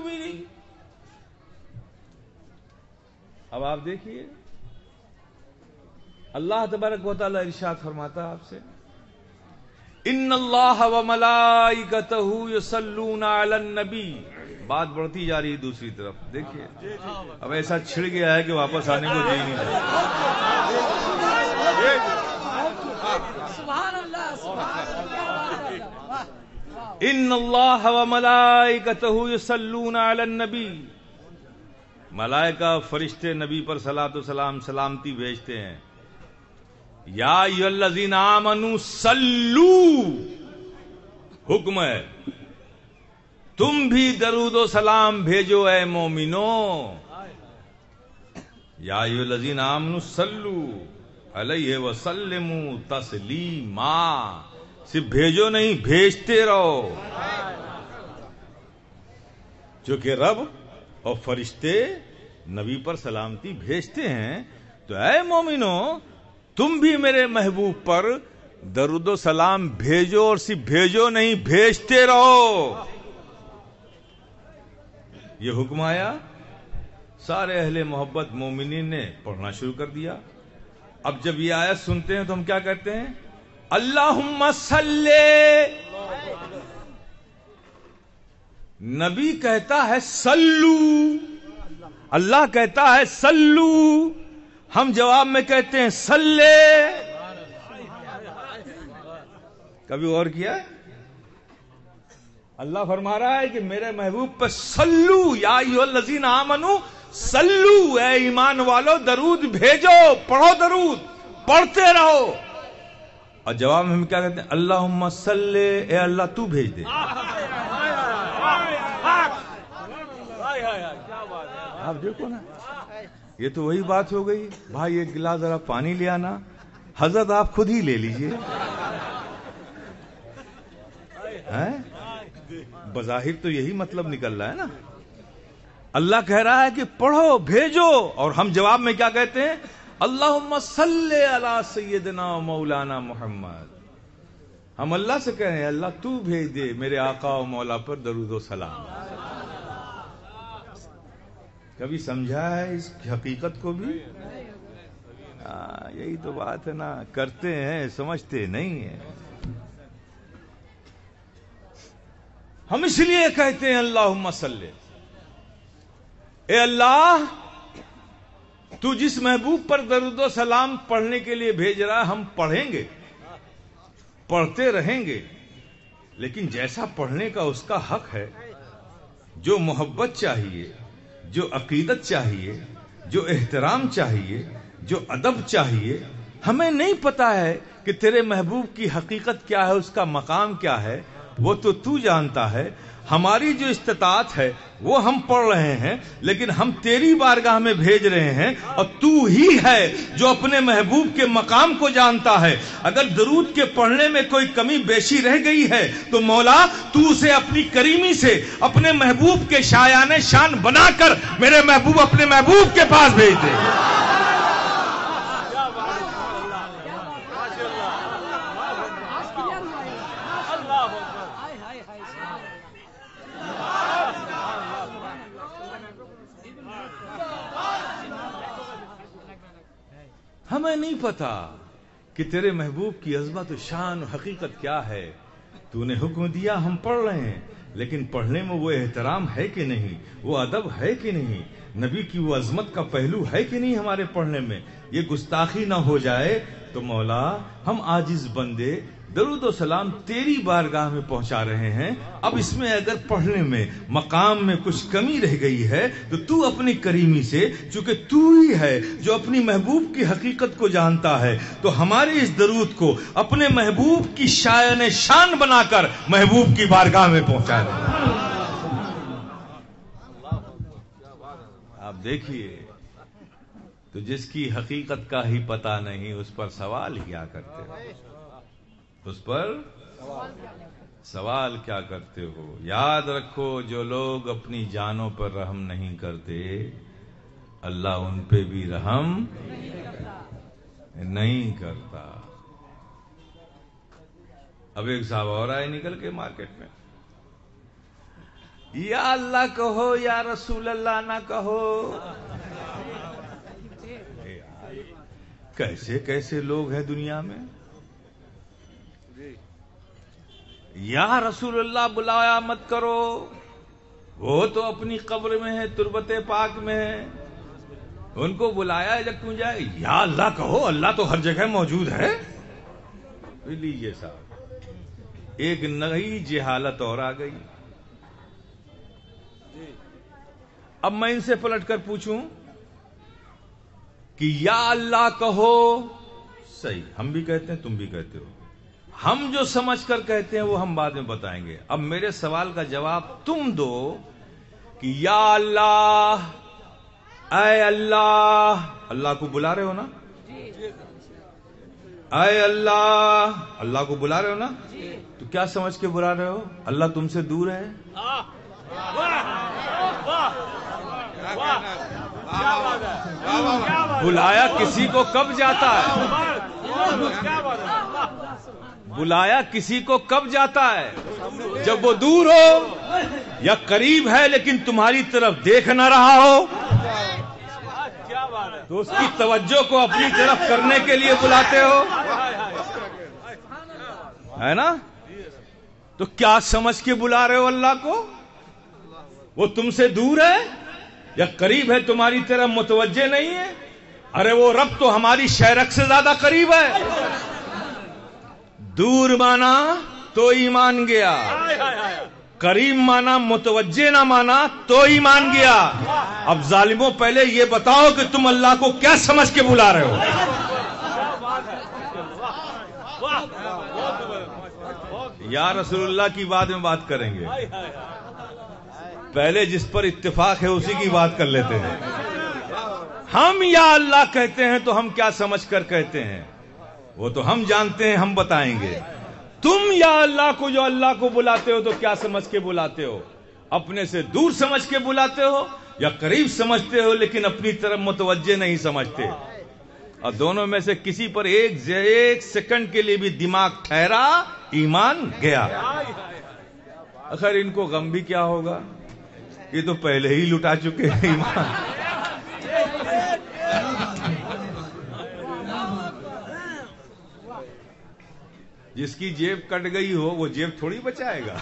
ہی نہیں. اب آپ دیکھیے اللہ تبارک و تعالی ارشاد فرماتا آپ سے ان اللہ وملائکتہ یصلون علی النبی. بات بڑھتی جا رہی ہے دوسری طرف. دیکھیے اب ایسا چھڑ گیا ہے کہ واپس آنے کو دے نہیں رہا. ان اللہ وملائکتہ یصلون علی النبی. ملائکہ فرشتے نبی پر صلاۃ و سلام سلامتی بھیجتے ہیں. یا ایھا الذین آمنوا صلو، حکم ہے تم بھی درود و سلام بھیجو اے مومنو. یا ایھا الذین آمنوا صلو علیہ وسلموا تسلیما، صرف بھیجو نہیں، بھیجتے رہو، چونکہ رب اور فرشتے نبی پر سلامتی بھیجتے ہیں، تو اے مومنو تم بھی میرے محبوب پر درود و سلام بھیجو، اور صرف بھیجو نہیں، بھیجتے رہو۔ یہ حکم آیا، سارے اہل محبت مومنین نے پڑھنا شروع کر دیا۔ اب جب یہ آیت سنتے ہیں تو ہم کیا کہتے ہیں؟ اللہم صلی، نبی کہتا ہے سلو، اللہ کہتا ہے سلو، ہم جواب میں کہتے ہیں سلے۔ کبھی غور کیا؟ اللہ فرما رہا ہے کہ میرے محبوب پر سلو، یا ایھا الذین آمنوا سلو، اے ایمان والو درود بھیجو، پڑھو درود، پڑھتے رہو۔ اور جواب میں ہم کیا کہتے ہیں؟ اللہم صلی، اے اللہ تو بھیج دے۔ آپ دیکھو نا، یہ تو وہی بات ہو گئی، بھائی ایک گلاس ذرا پانی لے آنا، حضرت آپ خود ہی لے لیجئے۔ بظاہر تو یہی مطلب نکل رہا ہے نا۔ اللہ کہہ رہا ہے کہ پڑھو، بھیجو، اور ہم جواب میں کیا کہتے ہیں؟ اللہم صلی علی سیدنا و مولانا محمد۔ ہم اللہ سے کہہ رہے ہیں اللہ تو بھیج دے میرے آقا و مولا پر درود و سلام۔ کبھی سمجھا ہے اس حقیقت کو بھی؟ یہی تو بات ہے نا، کرتے ہیں سمجھتے نہیں ہیں۔ ہم اس لیے کہتے ہیں اللہم صلی، اے اللہ تو جس محبوب پر درود و سلام پڑھنے کے لیے بھیج رہا ہے، ہم پڑھیں گے، پڑھتے رہیں گے، لیکن جیسا پڑھنے کا اس کا حق ہے، جو محبت چاہیے، جو عقیدت چاہیے، جو احترام چاہیے، جو ادب چاہیے، ہمیں نہیں پتا ہے کہ تیرے محبوب کی حقیقت کیا ہے، اس کا مقام کیا ہے، وہ تو جانتا ہے۔ ہماری جو استطاعت ہے وہ ہم پڑھ رہے ہیں، لیکن ہم تیری بارگاہ میں بھیج رہے ہیں، اور تو ہی ہے جو اپنے محبوب کے مقام کو جانتا ہے۔ اگر درود کے پڑھنے میں کوئی کمی بیشی رہ گئی ہے تو مولا تو اسے اپنی کریمی سے اپنے محبوب کے شایان شان بنا کر میرے محبوب اپنے محبوب کے پاس بھیج دے۔ ہمیں نہیں پتا کہ تیرے محبوب کی عظمت و شان و حقیقت کیا ہے، تو نے حکم دیا ہم پڑھ رہے ہیں، لیکن پڑھنے میں وہ احترام ہے کہ نہیں، وہ ادب ہے کہ نہیں، نبی کی وہ عظمت کا پہلو ہے کہ نہیں ہمارے پڑھنے میں، یہ گستاخی نہ ہو جائے تو مولا ہم عاجز بندے درود و سلام تیری بارگاہ میں پہنچا رہے ہیں، اب اس میں اگر پڑھنے میں مقام میں کچھ کمی رہ گئی ہے تو اپنی کریمی سے، چونکہ تو ہی ہے جو اپنی محبوب کی حقیقت کو جانتا ہے، تو ہمارے اس درود کو اپنے محبوب کی شایان شان بنا کر محبوب کی بارگاہ میں پہنچا رہے ہیں۔ آپ دیکھیے، تو جس کی حقیقت کا ہی پتہ نہیں اس پر سوال کیا کرتے ہو، اس پر سوال کیا کرتے ہو؟ یاد رکھو جو لوگ اپنی جانوں پر رحم نہیں کرتے اللہ ان پہ بھی رحم نہیں کرتا۔ اب ایک صاحب اور آئے نکل کے مارکیٹ میں، یا اللہ کہو یا رسول اللہ نہ کہو۔ کیسے کیسے لوگ ہیں دنیا میں، یا رسول اللہ بلایا مت کرو، وہ تو اپنی قبر میں ہے، تربت پاک میں ہے، ان کو بلایا جب تم جائے، یا اللہ کہو، اللہ تو ہر جگہ موجود ہے۔ لیجیے صاحب، ایک نئی جہالت اور آ گئی۔ اب میں ان سے پلٹ کر پوچھوں کہ یا اللہ کہو، صحیح، ہم بھی کہتے ہیں تم بھی کہتے ہو، ہم جو سمجھ کر کہتے ہیں وہ ہم بعد میں بتائیں گے۔ اب میرے سوال کا جواب تم دو کہ یا اللہ اے اللہ، اللہ کو بلا رہے ہو نا؟ اے اللہ، اللہ کو بلا رہے ہو نا؟ تو کیا سمجھ کے بلا رہے ہو؟ اللہ تم سے دور ہے؟ بلایا کسی کو کب جاتا ہے؟ بلایا کسی کو کب جاتا ہے؟ جب وہ دور ہو، یا قریب ہے لیکن تمہاری طرف دیکھ نہ رہا ہو، تو اس کی توجہ کو اپنی طرف کرنے کے لیے بلاتے ہو، ہے نا؟ تو کیا سمجھ کے بلا رہے ہو اللہ کو؟ وہ تم سے دور ہے یا قریب ہے، تمہاری طرف متوجہ نہیں ہے؟ ارے وہ رب تو ہماری شہرک سے زیادہ قریب ہے۔ دور مانا تو ایمان گیا، قریب مانا متوجہ نہ مانا تو ایمان گیا۔ اب ظالموں پہلے یہ بتاؤ کہ تم اللہ کو کیا سمجھ کے بلا رہے ہو؟ یا رسول اللہ کی بعد میں بات کریں گے، پہلے جس پر اتفاق ہے اسی کی بات کر لیتے ہیں۔ ہم یا اللہ کہتے ہیں تو ہم کیا سمجھ کر کہتے ہیں وہ تو ہم جانتے ہیں، ہم بتائیں گے۔ تم یا اللہ کو جو اللہ کو بلاتے ہو تو کیا سمجھ کے بلاتے ہو؟ اپنے سے دور سمجھ کے بلاتے ہو یا قریب سمجھتے ہو لیکن اپنی طرف متوجہ نہیں سمجھتے؟ اور دونوں میں سے کسی پر ایک سیکنڈ کے لیے بھی دماغ ٹھہرا، ایمان گیا۔ اخر ان کو غم بھی کیا ہوگا، یہ تو پہلے ہی لٹا چکے ہیں ایمان۔ جس کی جیب کٹ گئی ہو وہ جیب تھوڑی بچائے گا،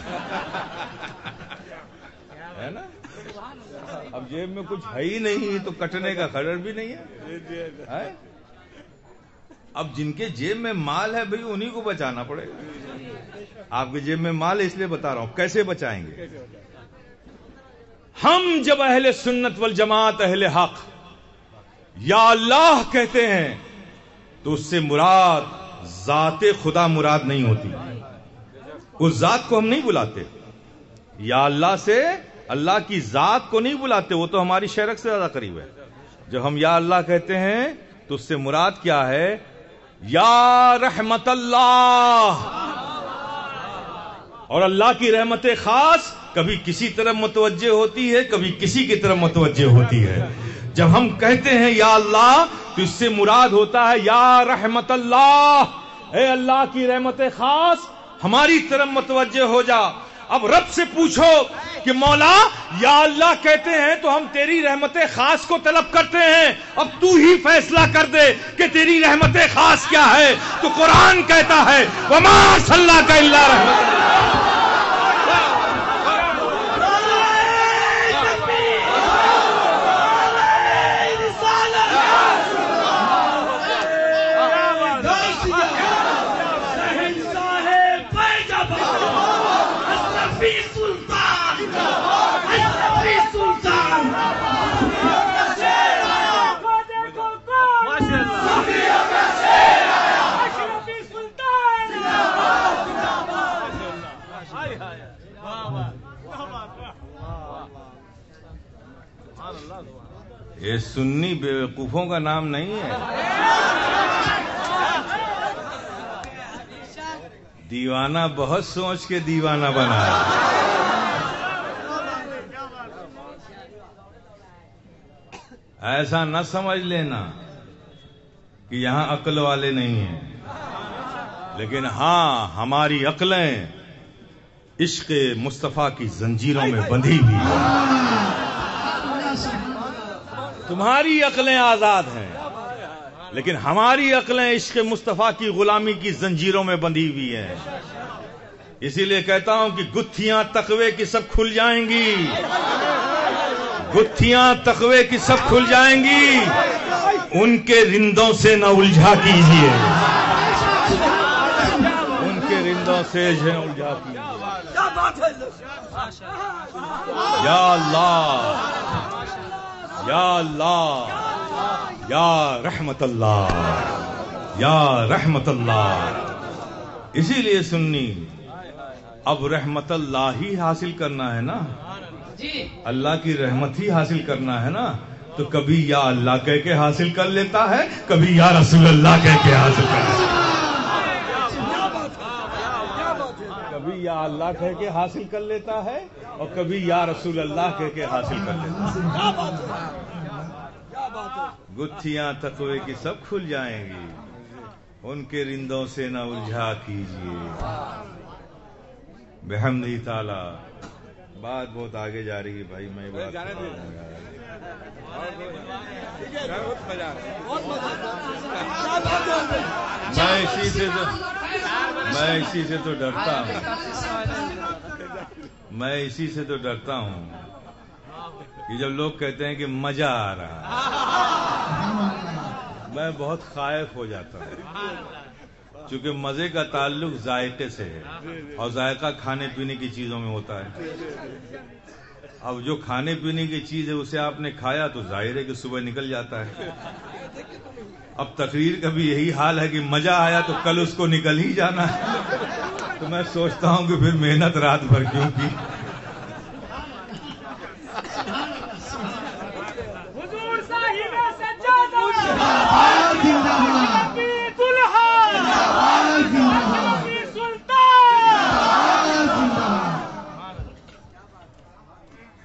ہے نا؟ اب جیب میں کچھ ہے ہی نہیں تو کٹنے کا خطر بھی نہیں ہے۔ اب جن کے جیب میں مال ہے بھئی انہی کو بچانا پڑے گا۔ آپ کی جیب میں مال ہے اس لیے بتا رہا ہوں، کیسے بچائیں گے؟ ہم جب اہل سنت والجماعت، اہل حق یا اللہ کہتے ہیں تو اس سے مراد ذات خدا مراد نہیں ہوتی، اس ذات کو ہم نہیں بلاتے۔ یا اللہ سے اللہ کی ذات کو نہیں بلاتے، وہ تو ہماری شرک سے زیادہ قریب ہے۔ جب ہم یا اللہ کہتے ہیں تو اس سے مراد کیا ہے؟ یا رحمت اللہ، اور اللہ کی رحمت خاص کبھی کسی طرف متوجہ ہوتی ہے، کبھی کسی کی طرف متوجہ ہوتی ہے۔ جب ہم کہتے ہیں یا اللہ تو اس سے مراد ہوتا ہے یا رحمت اللہ، اے اللہ کی رحمت خاص ہماری طرف متوجہ ہو جا۔ اب رب سے پوچھو کہ مولا یا اللہ کہتے ہیں تو ہم تیری رحمت خاص کو طلب کرتے ہیں، اب تو ہی فیصلہ کر دے کہ تیری رحمت خاص کیا ہے۔ تو قرآن کہتا ہے وما ارسلناک الا رحمۃ۔ یہ سنی بیوقوفوں کا نام نہیں ہے، دیوانہ بہت سوچ کے دیوانہ بنا ہے۔ ایسا نہ سمجھ لینا کہ یہاں عقل والے نہیں ہیں، لیکن ہاں ہماری عقلیں عشق مصطفیٰ کی زنجیروں میں بندھی ہوئی ہیں۔ تمہاری عقلیں آزاد ہیں لیکن ہماری عقلیں عشق مصطفیٰ کی غلامی کی زنجیروں میں بندھی ہوئی ہیں۔ اسی لیے کہتا ہوں کہ گتھیاں تقوی کی سب کھل جائیں گی، گتھیاں تقوی کی سب کھل جائیں گی، ان کے رندوں سے نہ الجھا کیجیے، ان کے رندوں سے نہ الجھا کیجیے۔ یا اللہ، یا اللہ، یا رحمت اللہ، یا رحمت اللہ۔ اسی لیے سنی اب رحمت اللہ ہی حاصل کرنا ہے نا، اللہ کی رحمت ہی حاصل کرنا ہے نا، تو کبھی یا اللہ کہہ کے حاصل کر لیتا ہے، کبھی یا رسول اللہ کہہ کے حاصل کر لیتا ہے، کبھی یا اللہ کہہ کے حاصل کر لیتا ہے اور کبھی یا رسول اللہ کہہ کے حاصل کر لیتا ہے۔ گتھیاں تقوی کی سب کھل جائیں گی، ان کے رندوں سے نہ الجھا کیجیے۔ بحمدہ تعالی بات بہت آگے جا رہی ہے بھائی، میں بات میں اسی سے تو ڈرتا ہوں، میں اسی سے تو ڈرتا ہوں کہ جب لوگ کہتے ہیں کہ مزہ آ رہا ہے، میں بہت خائف ہو جاتا ہوں، چونکہ مزے کا تعلق ذائقے سے ہے اور ذائقہ کھانے پینے کی چیزوں میں ہوتا ہے۔ اب جو کھانے پینے کی چیز ہے اسے آپ نے کھایا تو ظاہر ہے کہ صبح نکل جاتا ہے۔ اب تقریر کا بھی یہی حال ہے کہ مزہ آیا تو کل اس کو نکل ہی جانا ہے، تو میں سوچتا ہوں کہ پھر محنت رات بھر کیوں کی۔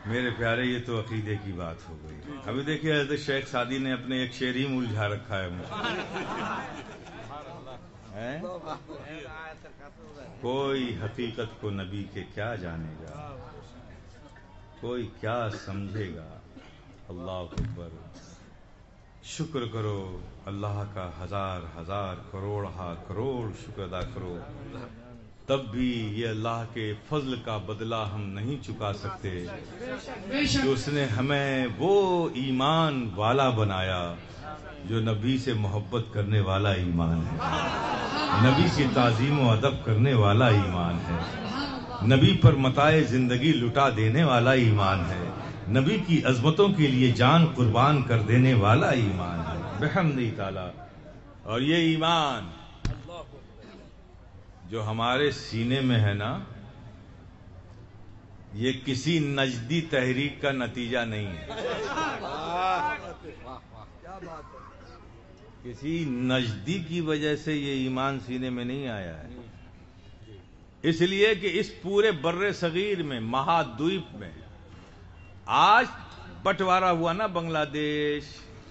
میرے پیارے یہ تو عقیدے کی بات ہو گئی۔ ابھی دیکھیے حضرت شیخ سعدی نے اپنے ایک شعر ہی میں الجھا رکھا ہے مجھے، کوئی حقیقت کو نبی کے کیا جانے گا، کوئی کیا سمجھے گا، اللہ اکبر، شکر کرو اللہ کا ہزار ہزار کروڑ کروڑ شکر ادا کرو، تب بھی یہ اللہ کے فضل کا بدلہ ہم نہیں چکا سکتے کہ اس نے ہمیں وہ ایمان والا بنایا جو نبی سے محبت کرنے والا ایمان ہے، نبی کی تعظیم و ادب کرنے والا ایمان ہے، نبی پر متاع زندگی لٹا دینے والا ایمان ہے، نبی کی عظمتوں کے لیے جان قربان کر دینے والا ایمان ہے بحمدہ تعالی۔ اور یہ ایمان جو ہمارے سینے میں ہے نا، یہ کسی نجدی تحریک کا نتیجہ نہیں ہے، کسی نجدی کی وجہ سے یہ ایمان سینے میں نہیں آیا ہے، اس لیے کہ اس پورے بر صغیر میں، مہادویپ میں آج بٹوارا ہوا نا، بنگلہ دیش،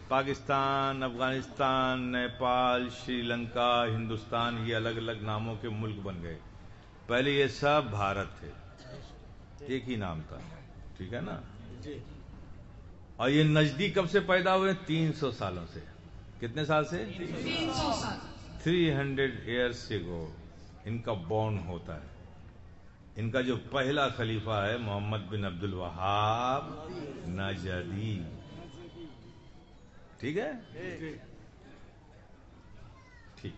پاکستان، افغانستان، نیپال، سری لنکا، ہندوستان، یہ الگ الگ ناموں کے ملک بن گئے۔ پہلے یہ سب بھارت تھے، ایک ہی نام تھا، ٹھیک ہے نا؟ اور یہ نجدی کب سے پیدا ہوئے؟ 300 سالوں سے۔ کتنے سال سے؟ 300 سال۔ 300 ایئرس اگو ان کا بورن ہوتا ہے۔ ان کا جو پہلا خلیفہ ہے محمد بن عبد الوہاب نجدی، ٹھیک ہے؟ ٹھیک۔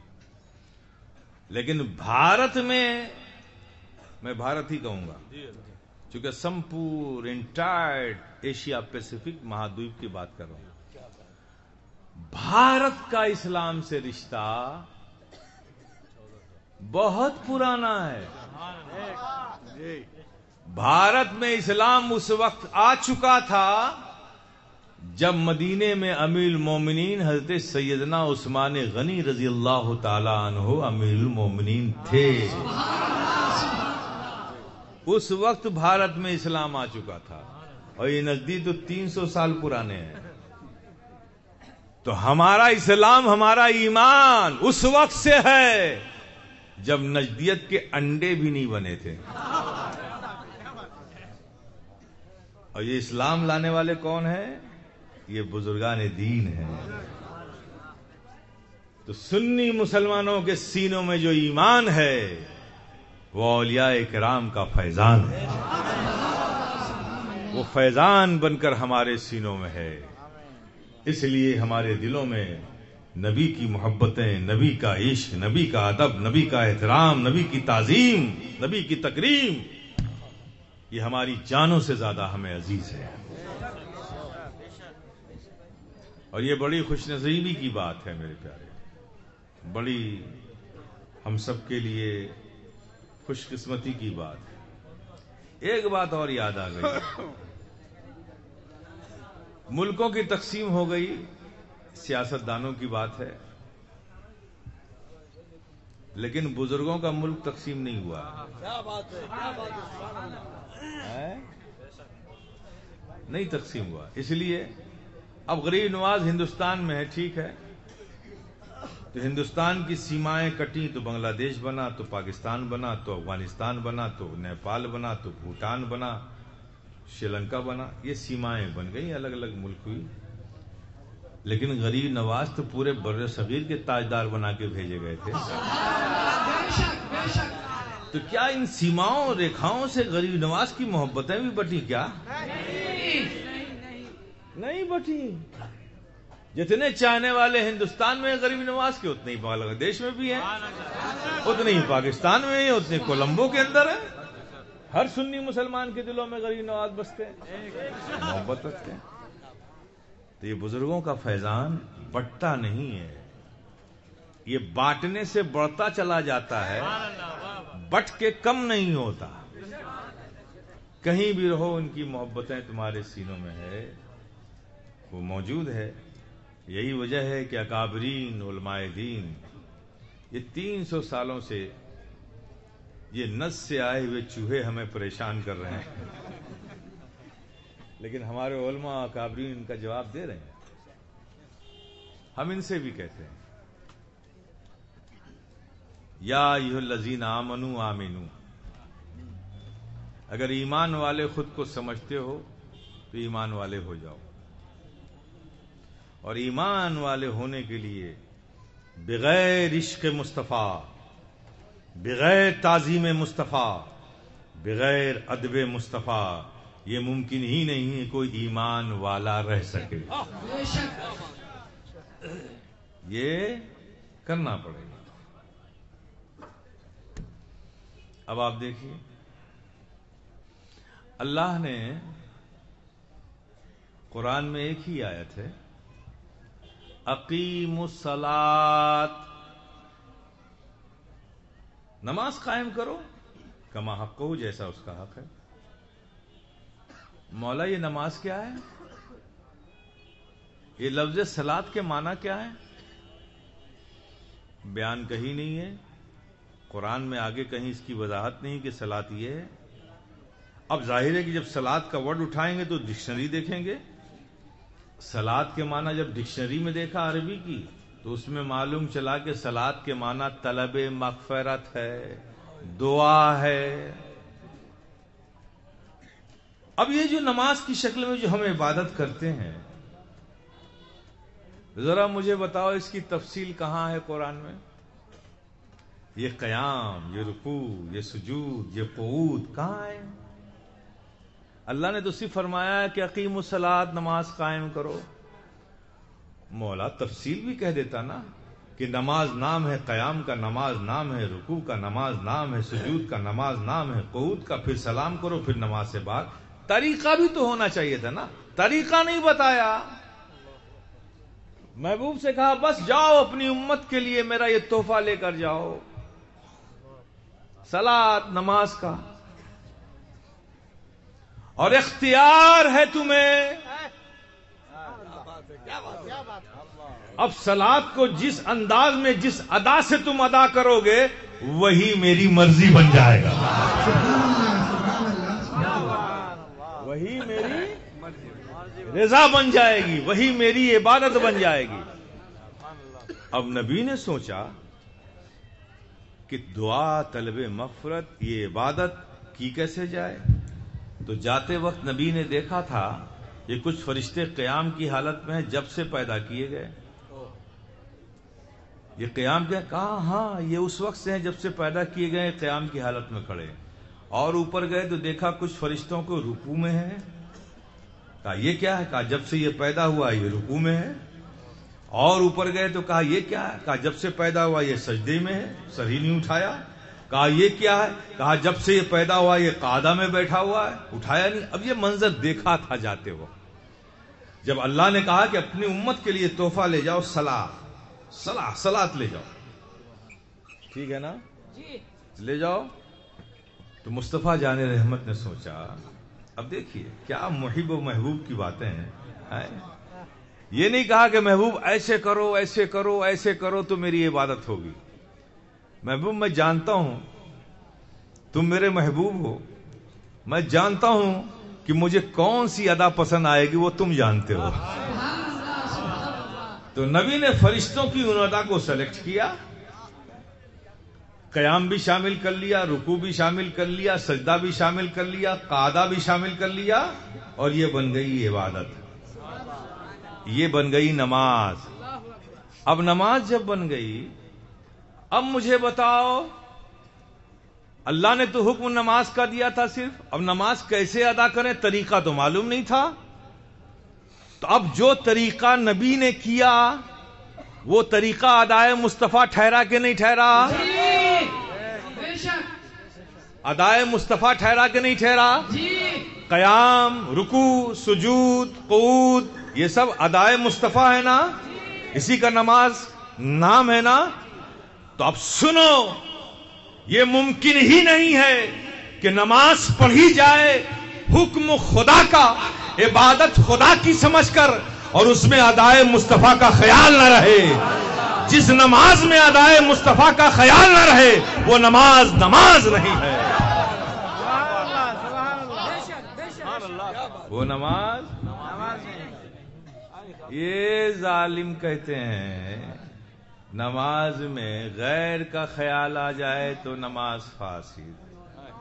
لیکن بھارت میں بھارت ہی کہوں گا، چونکہ سمپور انٹائر ایشیا پیسیفک مہادویپ کی بات کر رہا ہوں۔ بھارت کا اسلام سے رشتہ بہت پرانا ہے۔ بھارت میں اسلام اس وقت آ چکا تھا جب مدینے میں امیر المومنین حضرت سیدنا عثمان غنی رضی اللہ تعالی عنہ امیر المومنین تھے۔ اس وقت بھارت میں اسلام آ چکا تھا، اور یہ نزدیک تو 300 سال پرانے ہیں۔ تو ہمارا اسلام، ہمارا ایمان اس وقت سے ہے جب نجدیت کے انڈے بھی نہیں بنے تھے۔ اور یہ اسلام لانے والے کون ہیں؟ یہ بزرگان دین ہیں۔ تو سنی مسلمانوں کے سینوں میں جو ایمان ہے وہ اولیاء کرام کا فیضان ہے، وہ فیضان بن کر ہمارے سینوں میں ہے۔ اس لیے ہمارے دلوں میں نبی کی محبتیں، نبی کا عشق، نبی کا ادب، نبی کا احترام، نبی کی تعظیم، نبی کی تکریم، یہ ہماری جانوں سے زیادہ ہمیں عزیز ہے۔ اور یہ بڑی خوش نصیبی کی بات ہے میرے پیارے، بڑی ہم سب کے لیے خوش قسمتی کی بات ہے۔ ایک بات اور یاد آ گئی، ملکوں کی تقسیم ہو گئی، سیاستدانوں کی بات ہے، لیکن بزرگوں کا ملک تقسیم نہیں ہوا۔ کیا بات ہے، کیا بات ہے، نہیں تقسیم ہوا، اس لیے اب غریب نواز ہندوستان میں ہے، ٹھیک ہے، تو ہندوستان کی سیمائیں کٹی تو بنگلہ دیش بنا، تو پاکستان بنا، تو افغانستان بنا، تو نیپال بنا، تو بھوٹان بنا، شری لنکا بنا، یہ سیمائیں بن گئی، الگ الگ ملک ہوئی، لیکن غریب نواز تو پورے بر صغیر کے تاجدار بنا کے بھیجے گئے تھے۔ تو کیا ان سیماؤں اور ریکھاؤں سے غریب نواز کی محبتیں بھی بٹی کیا؟ نہیں بٹی۔ جتنے چاہنے والے ہندوستان میں غریب نواز کے، اتنے ہی بنگلہ دیش میں بھی ہیں، اتنے ہی پاکستان میں ہیں، اتنے کولمبو کے اندر ہیں۔ ہر سنی مسلمان کے دلوں میں غریب نواز بستے ہیں، محبت رکھتے ہیں۔ تو یہ بزرگوں کا فیضان بٹتا نہیں ہے، یہ بانٹنے سے بڑھتا چلا جاتا ہے، بٹ کے کم نہیں ہوتا۔ کہیں بھی رہو ان کی محبتیں تمہارے سینوں میں ہے، وہ موجود ہے۔ یہی وجہ ہے کہ اکابرین علماء دین یہ 300 سالوں سے یہ نس سے آئے ہوئے چوہے ہمیں پریشان کر رہے ہیں، لیکن ہمارے علماء اکابرین ان کا جواب دے رہے ہیں۔ ہم ان سے بھی کہتے ہیں یا ایھا الذین آمنوا آمنوا، اگر ایمان والے خود کو سمجھتے ہو تو ایمان والے ہو جاؤ، اور ایمان والے ہونے کے لیے بغیر عشق مصطفیٰ، بغیر تعظیم مصطفیٰ، بغیر ادب مصطفیٰ یہ ممکن ہی نہیں ہے کوئی ایمان والا رہ سکے۔ یہ کرنا پڑے گا۔ اب آپ دیکھیے، اللہ نے قرآن میں ایک ہی آیت ہے، اقیموا الصلاۃ، نماز قائم کرو، کما حقہ، جیسا اس کا حق ہے۔ مولا یہ نماز کیا ہے؟ یہ لفظ صلاۃ کے معنی کیا ہے؟ بیان کہیں نہیں ہے، قرآن میں آگے کہیں اس کی وضاحت نہیں کہ صلاۃ یہ ہے۔ اب ظاہر ہے کہ جب صلاۃ کا ورڈ اٹھائیں گے تو ڈکشنری دیکھیں گے۔ صلاۃ کے معنی جب ڈکشنری میں دیکھا عربی کی تو اس میں معلوم چلا کہ صلاۃ کے معنی طلب مغفرت ہے، دعا ہے۔ اب یہ جو نماز کی شکل میں جو ہم عبادت کرتے ہیں، ذرا مجھے بتاؤ اس کی تفصیل کہاں ہے قرآن میں؟ یہ قیام، یہ رکوع، یہ سجود، یہ قعود کہاں ہے؟ اللہ نے تو صرف فرمایا ہے کہ اقیموا الصلاۃ، نماز قائم کرو۔ مولا تفصیل بھی کہہ دیتا نا کہ نماز نام ہے قیام کا، نماز نام ہے رکوع کا، نماز نام ہے سجود کا، نماز نام ہے قعود کا، پھر سلام کرو، پھر نماز سے بعد طریقہ بھی تو ہونا چاہیے تھا نا، طریقہ نہیں بتایا۔ محبوب سے کہا بس جاؤ اپنی امت کے لیے میرا یہ تحفہ لے کر جاؤ، صلاۃ، نماز کا، اور اختیار ہے تمہیں۔ اب صلاۃ کو جس انداز میں، جس ادا سے تم ادا کرو گے وہی میری مرضی بن جائے گا، وہی میری رضا بن جائے گی، وہی میری عبادت بن جائے گی۔ اب نبی نے سوچا کہ دعا، طلب مغفرت، یہ عبادت کی کیسے جائے؟ تو جاتے وقت نبی نے دیکھا تھا یہ کچھ فرشتے قیام کی حالت میں ہیں جب سے پیدا کیے گئے۔ یہ قیام کیا؟ کہا ہاں یہ اس وقت سے ہیں جب سے پیدا کیے گئے قیام کی حالت میں کھڑے۔ اور اوپر گئے تو دیکھا کچھ فرشتوں کو رکوع میں ہے۔ کہا یہ کیا ہے؟ کہا جب سے یہ پیدا ہوا یہ رکوع میں ہے۔ اور اوپر گئے تو کہا یہ کیا ہے؟ کہا جب سے پیدا ہوا یہ سجدے میں ہے، سر ہی نہیں اٹھایا۔ کہا یہ کیا ہے؟ کہا جب سے یہ پیدا ہوا یہ قعدہ میں بیٹھا ہوا ہے، اٹھایا نہیں۔ اب یہ منظر دیکھا تھا جاتے وقت، جب اللہ نے کہا کہ اپنی امت کے لیے تحفہ لے جاؤ، صلاۃ لے جاؤ، ٹھیک ہے نا، لے جاؤ، تو مصطفیٰ جان رحمت نے سوچا اب دیکھیے کیا محب و محبوب کی باتیں ہیں۔ یہ نہیں کہا کہ محبوب ایسے کرو ایسے کرو ایسے کرو تو میری عبادت ہوگی. محبوب میں جانتا ہوں تم میرے محبوب ہو، میں جانتا ہوں کہ مجھے کون سی ادا پسند آئے گی وہ تم جانتے ہو. تو نبی نے فرشتوں کی ان ادا کو سلیکٹ کیا، قیام بھی شامل کر لیا، رکوع بھی شامل کر لیا، سجدہ بھی شامل کر لیا، قعدہ بھی شامل کر لیا، اور یہ بن گئی عبادت، یہ بن گئی نماز. اب نماز جب بن گئی، اب مجھے بتاؤ، اللہ نے تو حکم نماز کا دیا تھا صرف، اب نماز کیسے ادا کریں طریقہ تو معلوم نہیں تھا. تو اب جو طریقہ نبی نے کیا وہ طریقہ ادائے مصطفیٰ ٹھہرا کہ نہیں ٹھہرا؟ ادائے مصطفیٰ ٹھہرا کہ نہیں ٹھہرا؟ قیام، رکوع، سجود، قعود، یہ سب ادائے مصطفیٰ ہے نا، اسی کا نماز نام ہے نا. تو اب سنو، یہ ممکن ہی نہیں ہے کہ نماز پڑھی جائے حکم خدا کا، عبادت خدا کی سمجھ کر، اور اس میں ادائے مصطفیٰ کا خیال نہ رہے. جس نماز میں ادائے مصطفیٰ کا خیال نہ رہے وہ نماز نماز نہیں ہے، وہ نماز. یہ ظالم کہتے ہیں نماز میں غیر کا خیال آ جائے تو نماز فاسد.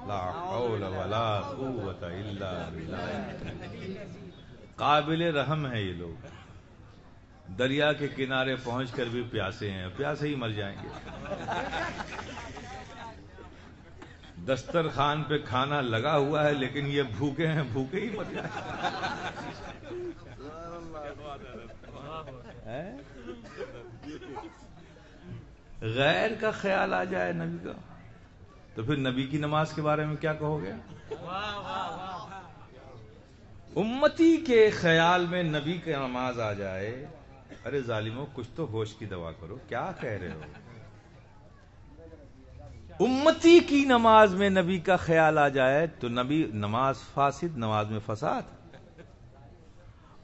لا حول ولا قوت الا باللہ. قابل رحم ہے یہ لوگ، دریا کے کنارے پہنچ کر بھی پیاسے ہیں، پیاسے ہی مر جائیں گے. دسترخوان پہ کھانا لگا ہوا ہے لیکن یہ بھوکے ہیں، بھوکے ہی مر جائیں گے. غیر کا خیال آ جائے نبی کا تو پھر نبی کی نماز کے بارے میں کیا کہو گے؟ امتی کے خیال میں نبی کی نماز آ جائے، ارے ظالموں کچھ تو ہوش کی دوا کرو، کیا کہہ رہے ہو؟ امتی کی نماز میں نبی کا خیال آ جائے تو نبی نماز فاسد، نماز میں فساد.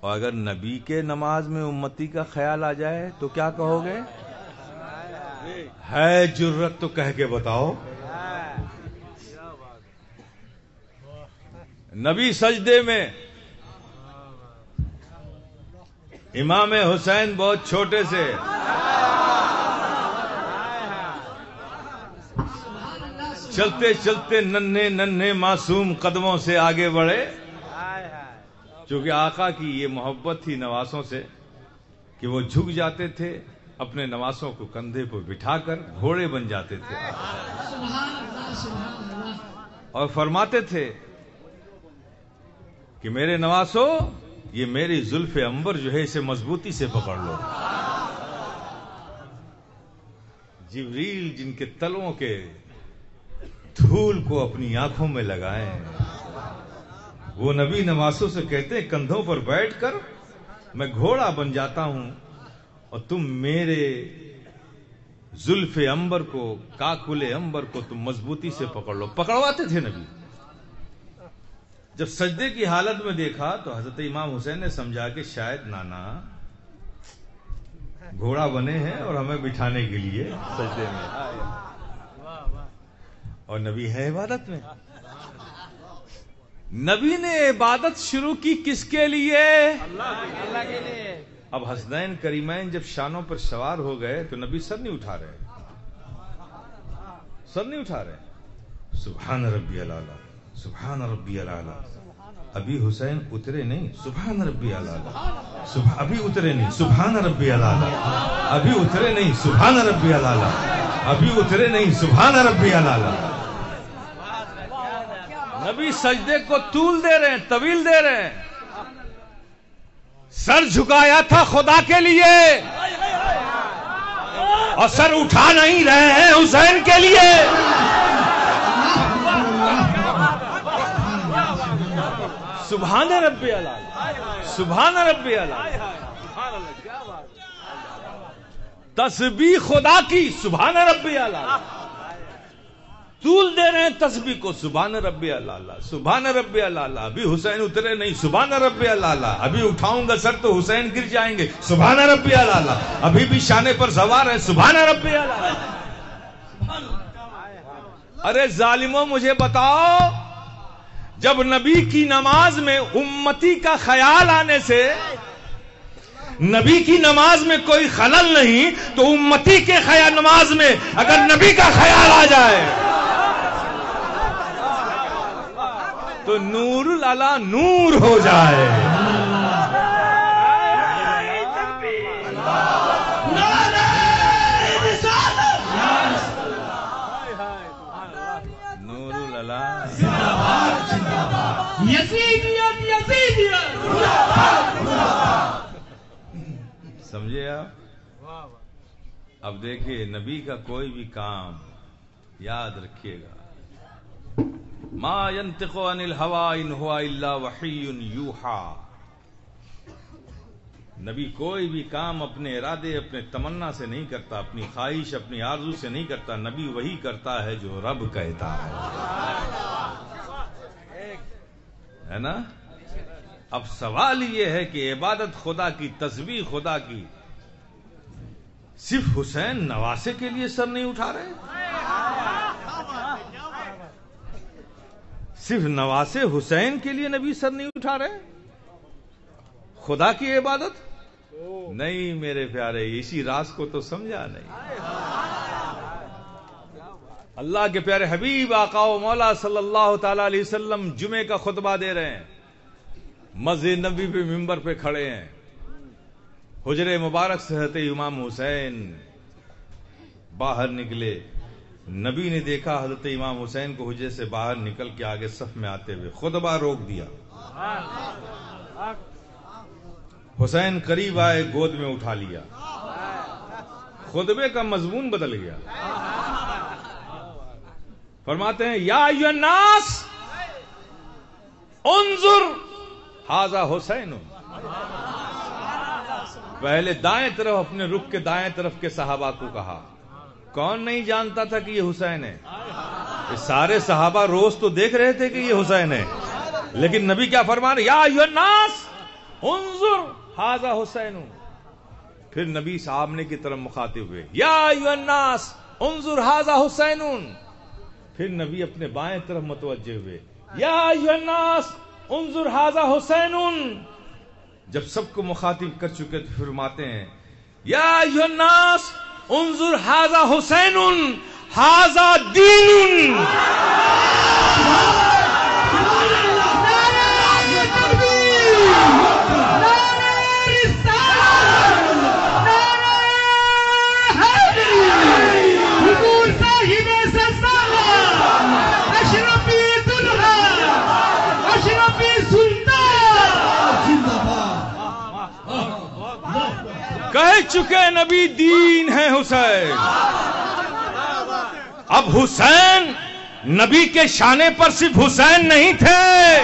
اور اگر نبی کے نماز میں امتی کا خیال آ جائے تو کیا کہو گے؟ ہے جرت تو کہہ کے بتاؤ. نبی سجدے میں، امام حسین بہت چھوٹے سے، چلتے چلتے ننھے ننھے معصوم قدموں سے آگے بڑھے، چونکہ آقا کی یہ محبت تھی نواسوں سے کہ وہ جھک جاتے تھے، اپنے نواسوں کو کندھے پر بٹھا کر گھوڑے بن جاتے تھے، اور فرماتے تھے کہ میرے نواسو، یہ میری زلف عنبر جو ہے اسے مضبوطی سے پکڑ لو. جبریل جن کے تلووں کے دھول کو اپنی آنکھوں میں لگائیں، وہ نبی نواسوں سے کہتے ہیں کندھوں پر بیٹھ کر میں گھوڑا بن جاتا ہوں اور تم میرے زلف عنبر کو، کاکل عنبر کو تم مضبوطی سے پکڑ لو. پکڑواتے تھے نبی. جب سجدے کی حالت میں دیکھا تو حضرت امام حسین نے سمجھا کہ شاید نانا گھوڑا بنے ہیں اور ہمیں بٹھانے کے لیے سجدے میں، اور نبی ہے عبادت میں. نبی نے عبادت شروع کی کس کے لیے؟ اللہ کے لیے. اب حسنین کریمین جب شانوں پر سوار ہو گئے تو نبی سر نہیں اٹھا رہے، سر نہیں اٹھا رہے. سبحان ربی الاعلی، سبحان ربی الاعلی. ابھی حسین اترے نہیں، سبحان ربی الاعلی. ابھی اترے نہیں، سبحان ربی الاعلی. ابھی اترے نہیں، سبحان ربی الاعلی. ابھی اترے نہیں، سبحان ربی الاعلی. نبی سجدے کو طول دے رہے ہیں، طویل دے رہے ہیں. سر جھکایا تھا خدا کے لیے اور سر اٹھا نہیں رہے ہیں حسین کے لیے. سبحان ربی الاعلی، سبحان ربی الاعلی. تسبیح خدا کی، سبحان ربی الاعلی. طول دے رہے ہیں تسبیح کو، سبحان ربی اللہ، سبحان ربی اللہ، ابھی حسین اترے نہیں، سبحان ربی اللہ، ابھی اٹھاؤں گا سر تو حسین گر جائیں گے، سبحان ربی اللہ، ابھی بھی شانے پر سوار ہے، سبحان ربی اللہ۔ ارے ظالموں مجھے بتاؤ، جب نبی کی نماز میں امتی کا خیال آنے سے، نبی کی نماز میں کوئی خلل نہیں تو امتی کے خیال نماز میں اگر نبی کا خیال آ جائے تو نور العلا نور ہو جائے۔ نور العلا سمجھے آپ؟ اب دیکھیے نبی کا کوئی بھی کام یاد رکھیے گا، ما ينطق عن الهوى ان هو الا وحی یوحى۔ نبی کوئی بھی کام اپنے ارادے، اپنے تمنا سے نہیں کرتا، اپنی خواہش، اپنی آرزو سے نہیں کرتا، نبی وہی کرتا ہے جو رب کہتا ہے نا؟ اب سوال یہ ہے کہ عبادت خدا کی، تسبیح خدا کی، صرف حسین نواسے کے لیے سر نہیں اٹھا رہے؟ صرف نواسے حسین کے لیے نبی سر نہیں اٹھا رہے؟ خدا کی عبادت نہیں میرے پیارے، اسی راز کو تو سمجھا نہیں۔ اللہ کے پیارے حبیب آقا و مولا صلی اللہ تعالی علیہ وسلم جمعے کا خطبہ دے رہے ہیں، مسجد نبوی پہ ممبر پہ کھڑے ہیں، حجرے مبارک سے حضرت امام حسین باہر نکلے، نبی نے دیکھا حضرت امام حسین کو حجرے سے باہر نکل کے آگے صف میں آتے ہوئے، خطبہ روک دیا۔ حسین قریب آئے، گود میں اٹھا لیا، خطبے کا مضمون بدل گیا۔ فرماتے ہیں یا ایھا الناس انظر ھذا حسین۔ پہلے دائیں طرف، اپنے رخ کے دائیں طرف کے صحابہ کو کہا، کون نہیں جانتا تھا کہ یہ حسین ہے؟ یہ سارے صحابہ روز تو دیکھ رہے تھے کہ یہ حسین ہے، لیکن نبی کیا فرما رہے؟ یا ایھا الناس انظر ھذا حسین۔ پھر نبی سامنے کی طرف مخاطب ہوئے، یا ایھا الناس انظر ھذا حسین۔ پھر نبی اپنے بائیں طرف متوجہ ہوئے، یا ایھا الناس انظر ھذا حسین۔ جب سب کو مخاطب کر چکے تو فرماتے ہیں، یا ایھا الناس انظر ھذا حسین ھذا دین۔ کہہ چکے نبی دین ہے حسین۔ اب حسین نبی کے شانے پر صرف حسین نہیں تھے،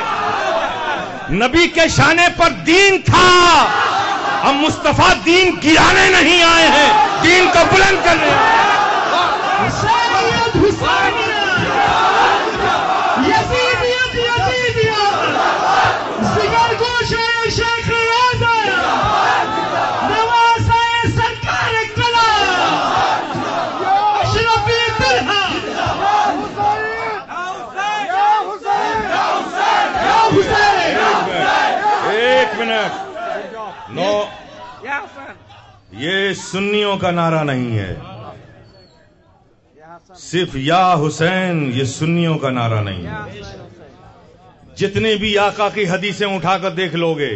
نبی کے شانے پر دین تھا۔ ہم مصطفیٰ دین گرانے نہیں آئے ہیں، دین کو بلند کرنے آئے ہیں۔ نو، یہ سنیوں کا نعرہ نہیں ہے، صرف یا حسین، یہ سنیوں کا نعرہ نہیں ہے۔ جتنے بھی آقا کی حدیثیں اٹھا کر دیکھ لو گے،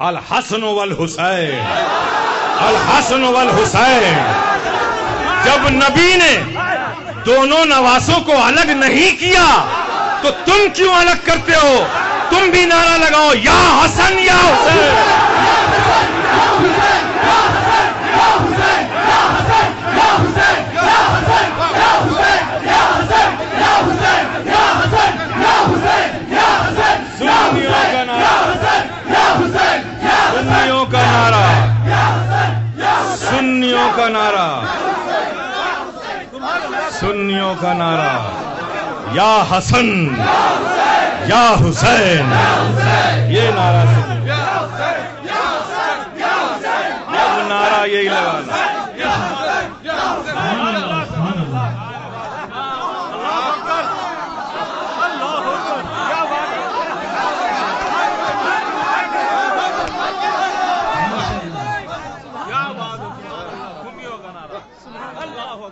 الحسن والحسین، الحسن والحسین۔ جب نبی نے دونوں نواسوں کو الگ نہیں کیا تو تم کیوں الگ کرتے ہو؟ تم بھی نعرہ لگاؤ، یا حسن یا حسین۔ سنیوں کا نعرہ، سنیوں کا نعرہ۔ سنیوں کا نعرہ یا حسن یا حسین، یہ نعرہ اب نعرہ یہی لگانا۔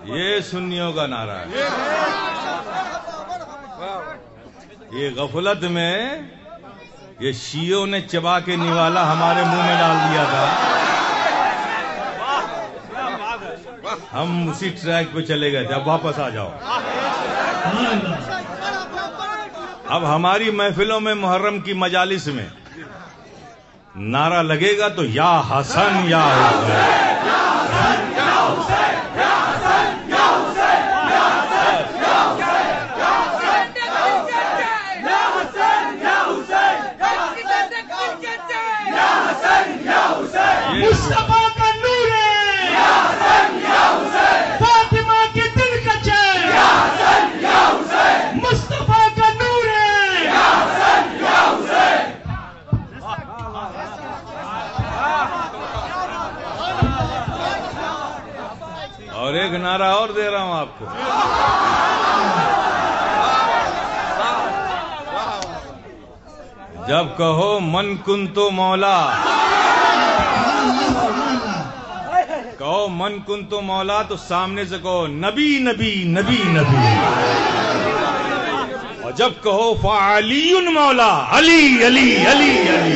یہ سنیوں کا نعرہ ہے۔ یہ غفلت میں یہ شیعوں نے چبا کے نوالا ہمارے منہ میں ڈال دیا تھا، ہم اسی ٹریک پہ چلے گئے تھے۔ اب واپس آ جاؤ۔ اب ہماری محفلوں میں محرم کی مجالس میں نعرہ لگے گا تو یا حسن یا حسین، مصطفیٰ کا نور ہے یا حسین یا حسین، فاطمہ کے دل کا چین یا حسین یا حسین، مصطفیٰ کا نور ہے یا حسین یا حسین۔ اور ایک نعرہ اور دے رہا ہوں آپ کو، جب کہو من کنتو مولا، کہو من کنتو مولا تو سامنے سے کہو نبی نبی نبی نبی، اور جب کہو فعلی مولا علی علی علی علی۔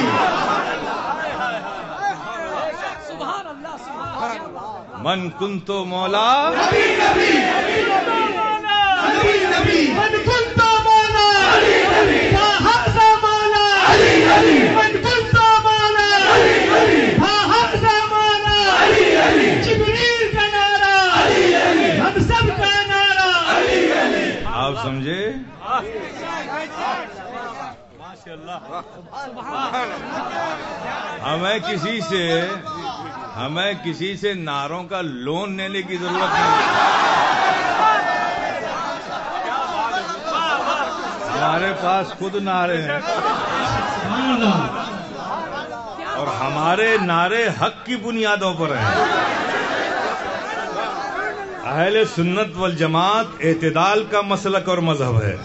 من کنتو مولا نبی نبی نبی نبی، من کنتو مولا علی علی، فہذا مولا علی علی، من کنتو مولا علی علی، فہذا مولا علی علی، جبریل کا نعرہ علی علی، ہم سب کا نعرہ علی علی۔ آپ سمجھے؟ ہمیں کسی سے نعروں کا لون لینے کی ضرورت نہیں، ہمارے پاس خود نعرے ہیں، اور ہمارے نعرے حق کی بنیادوں پر ہیں۔ اہل سنت والجماعت اعتدال کا مسلک اور مذہب ہے۔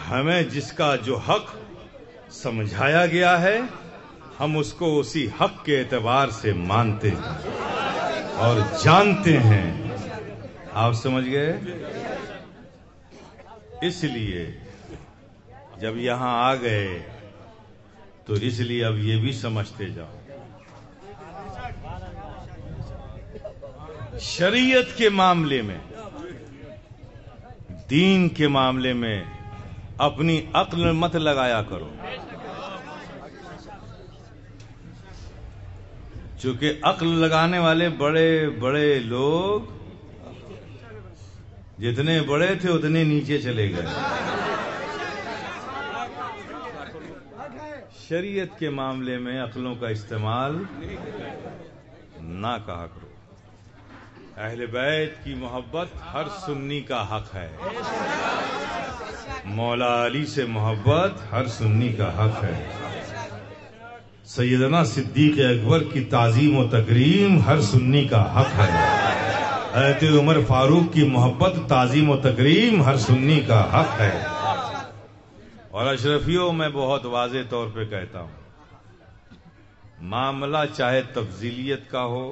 ہمیں جس کا جو حق سمجھایا گیا ہے ہم اس کو اسی حق کے اعتبار سے مانتے ہیں اور جانتے ہیں۔ آپ سمجھ گئے؟ اس لیے جب یہاں آ گئے تو اس لیے اب یہ بھی سمجھتے جاؤ، شریعت کے معاملے میں، دین کے معاملے میں اپنی عقل مت لگایا کرو، چونکہ عقل لگانے والے بڑے بڑے لوگ جتنے بڑے تھے اتنے نیچے چلے گئے۔ شریعت کے معاملے میں عقلوں کا استعمال نہ کہا کرو۔ اہل بیت کی محبت ہر سنی کا حق ہے، مولا علی سے محبت ہر سنی کا حق ہے، سیدنا صدیق اکبر کی تعظیم و تکریم ہر سنی کا حق ہے، حضرت عمر فاروق کی محبت تعظیم و تکریم ہر سنی کا حق ہے۔ اور اشرفیوں میں بہت واضح طور پہ کہتا ہوں، معاملہ چاہے تفضیلیت کا ہو،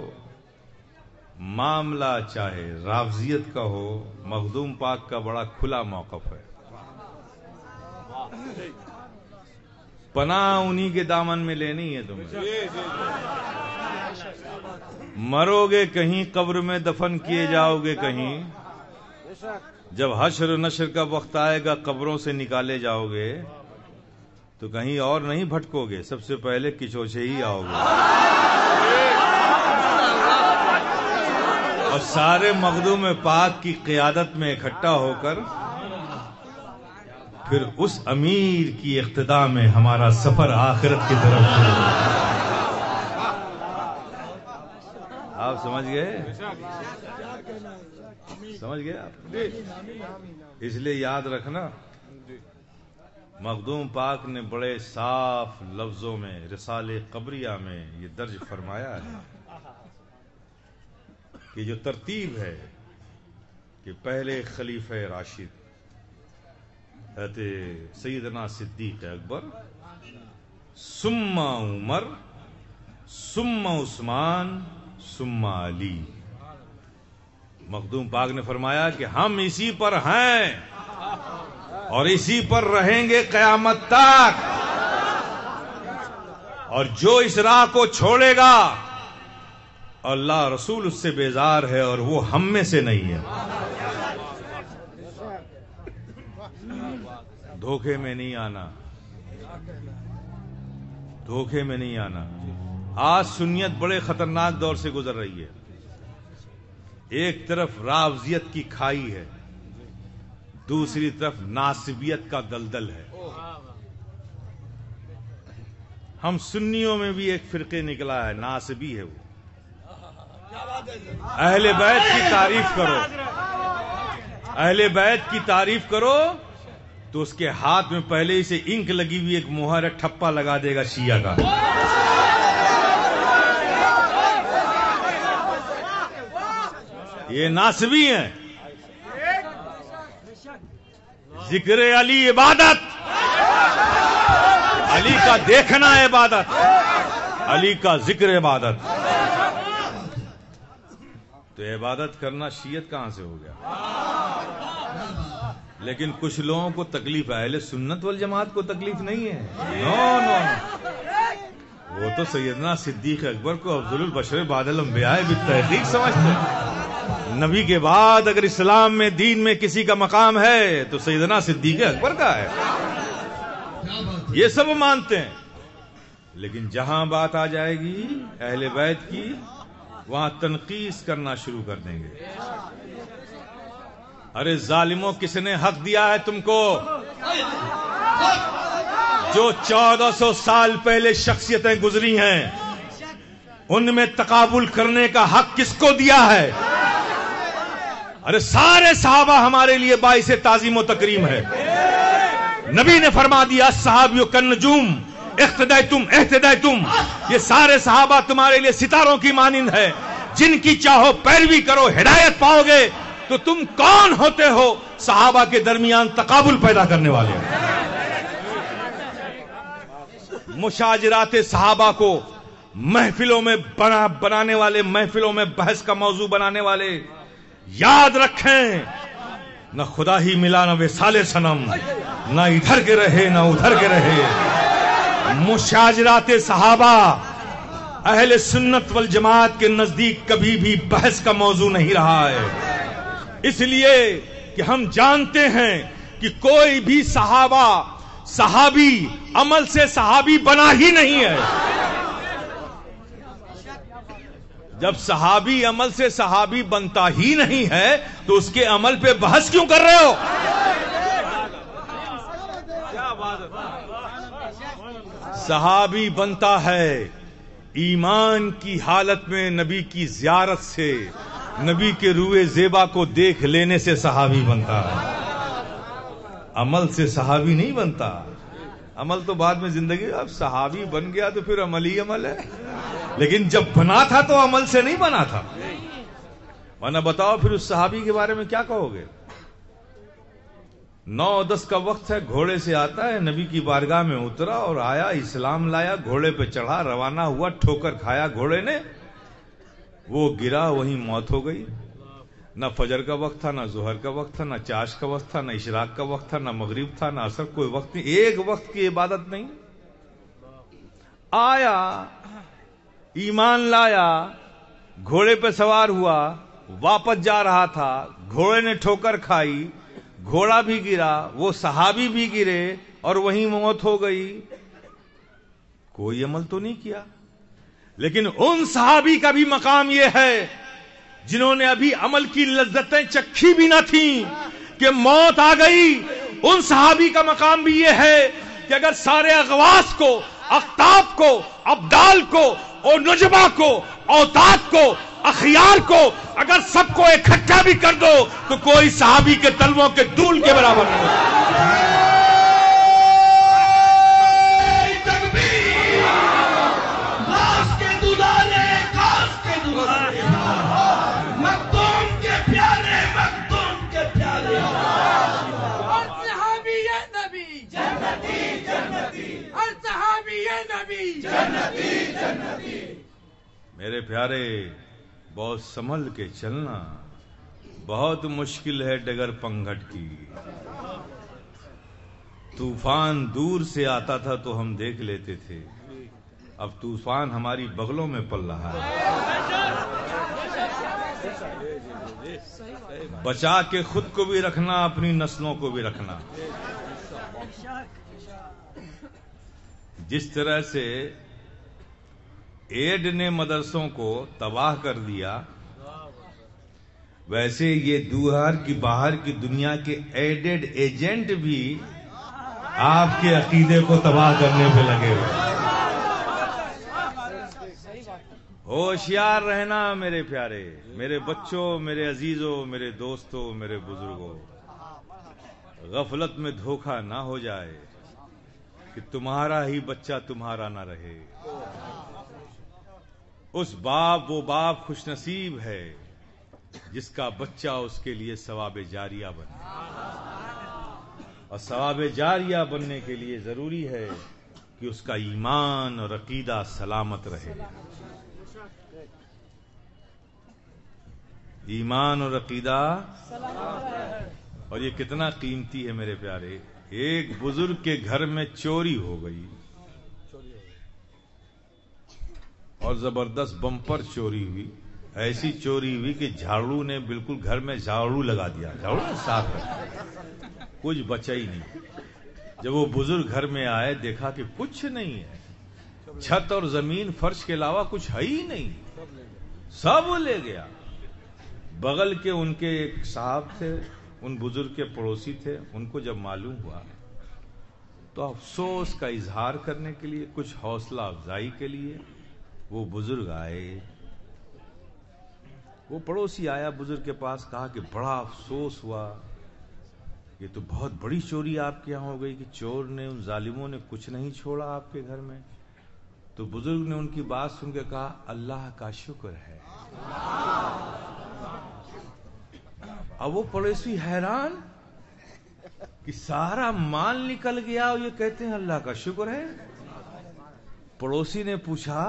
معاملہ چاہے رافضیت کا ہو، مخدوم پاک کا بڑا کھلا موقف ہے۔ پناہ انہی کے دامن میں لینی ہے تمہیں، مرو گے کہیں قبر میں دفن کیے جاؤ گے کہیں، جب حشر و نشر کا وقت آئے گا قبروں سے نکالے جاؤ گے تو کہیں اور نہیں بھٹکو گے، سب سے پہلے کچوچے ہی آؤ گے، اور سارے مخدوم پاک کی قیادت میں اکٹھا ہو کر پھر اس امیر کی اقتداء میں ہمارا سفر آخرت کی طرف شروع۔ آپ سمجھ گئے؟ سمجھ گئے آپ؟ اس لیے یاد رکھنا، مخدوم پاک نے بڑے صاف لفظوں میں رسالہ قبریہ میں یہ درج فرمایا ہے کہ جو ترتیب ہے کہ پہلے خلیفہ راشد حضرت سیدنا صدیق اکبر، ثم عمر، ثم عثمان، ثم علی. مخدوم پاک نے فرمایا کہ ہم اسی پر ہیں اور اسی پر رہیں گے قیامت تک، اور جو اس راہ کو چھوڑے گا اللہ رسول اس سے بیزار ہے اور وہ ہم میں سے نہیں ہے. دھوکے میں نہیں آنا، دھوکے میں نہیں آنا. آج سنیت بڑے خطرناک دور سے گزر رہی ہے. ایک طرف رافضیت کی کھائی ہے، دوسری طرف ناصبیت کا دلدل ہے. ہم سنیوں میں بھی ایک فرقے نکلا ہے، ناصبی ہے. وہ اہل بیت کی تعریف کرو، اہل بیت کی تعریف کرو تو اس کے ہاتھ میں پہلے ہی سے انک لگی ہوئی ایک مہر ہے، ٹھپا لگا دے گا شیعہ کا. یہ ناصبی ہیں. ذکر علی عبادت، علی کا دیکھنا عبادت، علی کا ذکر عبادت. تو عبادت کرنا شیعت کہاں سے ہو گیا؟ لیکن کچھ لوگوں کو تکلیف ہے، اہل سنت والجماعت کو تکلیف نہیں ہے. نو نو، وہ تو سیدنا صدیق اکبر کو افضل البشر بعد الانبیاء بالتحقیق سمجھتے ہیں. نبی کے بعد اگر اسلام میں دین میں کسی کا مقام ہے تو سیدنا صدیق اکبر کا ہے، یہ سب مانتے ہیں. لیکن جہاں بات آ جائے گی اہل بیت کی، وہاں تنقیص کرنا شروع کر دیں گے. ارے ظالموں، کس نے حق دیا ہے تم کو؟ جو 1400 سال پہلے شخصیتیں گزری ہیں ان میں تقابل کرنے کا حق کس کو دیا ہے؟ ارے سارے صحابہ ہمارے لیے باعث تعظیم و تکریم ہے. نبی نے فرما دیا صحابیو کالنجوم اقتدیتم اہتدیتم، یہ سارے صحابہ تمہارے لیے ستاروں کی مانند ہے، جن کی چاہو پیروی کرو ہدایت پاؤ گے. تو تم کون ہوتے ہو صحابہ کے درمیان تقابل پیدا کرنے والے؟ مشاجرات صحابہ کو محفلوں میں بنانے والے، محفلوں میں بحث کا موضوع بنانے والے یاد رکھیں، نہ خدا ہی ملا نہ وصال صنم، نہ ادھر کے رہے نہ ادھر کے رہے. مشاجرات صحابہ اہل سنت والجماعت کے نزدیک کبھی بھی بحث کا موضوع نہیں رہا ہے. اس لیے کہ ہم جانتے ہیں کہ کوئی بھی صحابی عمل سے صحابی بنا ہی نہیں ہے. جب صحابی عمل سے صحابی بنتا ہی نہیں ہے تو اس کے عمل پہ بحث کیوں کر رہے ہو؟ صحابی بنتا ہے ایمان کی حالت میں، نبی کی زیارت سے، نبی کے روئے زیبا کو دیکھ لینے سے صحابی بنتا ہے. عمل سے صحابی نہیں بنتا. عمل تو بعد میں زندگی، اب صحابی بن گیا تو پھر عمل ہی عمل ہے. لیکن جب بنا تھا تو عمل سے نہیں بنا تھا. ورنہ بتاؤ پھر اس صحابی کے بارے میں کیا کہو گے؟ 9-10 کا وقت ہے، گھوڑے سے آتا ہے، نبی کی بارگاہ میں اترا اور آیا، اسلام لایا، گھوڑے پہ چڑھا، روانہ ہوا، ٹھوکر کھایا گھوڑے نے، وہ گرا، وہیں موت ہو گئی. نہ فجر کا وقت تھا، نہ ظہر کا وقت تھا، نہ چاش کا وقت تھا، نہ اشراق کا وقت تھا، نہ مغرب تھا، نہ عصر، کوئی وقت نہیں. ایک وقت کی عبادت نہیں. آیا، ایمان لایا، گھوڑے پہ سوار ہوا، واپس جا رہا تھا، گھوڑے نے ٹھوکر کھائی، گھوڑا بھی گرا، وہ صحابی بھی گرے اور وہیں موت ہو گئی. کوئی عمل تو نہیں کیا. لیکن ان صحابی کا بھی مقام یہ ہے جنہوں نے ابھی عمل کی لذتیں چکھی بھی نہ تھیں کہ موت آ گئی. ان صحابی کا مقام بھی یہ ہے کہ اگر سارے اغواص کو، اقطاب کو، ابدال کو اور نجبہ کو، اوتاد کو اخیار کو اگر سب کو اکٹھا بھی کر دو تو کوئی صحابی کے تلووں کے دھول کے برابر نہیں. میرے پیارے، بہت سنبھل کے چلنا، بہت مشکل ہے ڈگر پنگھٹ کی. طوفان دور سے آتا تھا تو ہم دیکھ لیتے تھے، اب طوفان ہماری بغلوں میں پل رہا ہے. بچا کے خود کو بھی رکھنا، اپنی نسلوں کو بھی رکھنا. جس طرح سے ایڈ نے مدرسوں کو تباہ کر دیا، ویسے یہ باہر کی دنیا کے ایڈڈ ایجنٹ بھی آپ کے عقیدے کو تباہ کرنے پہ لگے ہوئے. ہوشیار رہنا میرے پیارے، میرے بچوں، میرے عزیزوں، میرے دوستوں، میرے بزرگوں. غفلت میں دھوکہ نہ ہو جائے کہ تمہارا ہی بچہ تمہارا نہ رہے. وہ باپ خوش نصیب ہے جس کا بچہ اس کے لیے ثواب جاریہ بنے. اور ثواب جاریہ بننے کے لیے ضروری ہے کہ اس کا ایمان اور عقیدہ سلامت رہے. ایمان اور عقیدہ اور یہ کتنا قیمتی ہے میرے پیارے. ایک بزرگ کے گھر میں چوری ہو گئی اور زبردست بمپر چوری ہوئی. ایسی چوری ہوئی کہ جھاڑو نے بالکل گھر میں جھاڑو لگا دیا، جھاڑو نے صاف کر، کچھ بچا ہی نہیں. جب وہ بزرگ گھر میں آئے دیکھا کہ کچھ نہیں ہے، چھت اور زمین فرش کے علاوہ کچھ ہے ہی نہیں، سب لے گیا. بغل کے ان کے ایک صاحب تھے، ان بزرگ کے پڑوسی تھے. ان کو جب معلوم ہوا تو افسوس کا اظہار کرنے کے لیے، کچھ حوصلہ افزائی کے لیے وہ بزرگ آئے. وہ پڑوسی آیا بزرگ کے پاس، کہا کہ بڑا افسوس ہوا، یہ تو بہت بڑی چوری آپ کے یہاں ہو گئی کہ چور نے، ان ظالموں نے کچھ نہیں چھوڑا آپ کے گھر میں. تو بزرگ نے ان کی بات سن کے کہا اللہ کا شکر ہے. اب وہ پڑوسی حیران کہ سارا مال نکل گیا اور یہ کہتے ہیں اللہ کا شکر ہے. پڑوسی نے پوچھا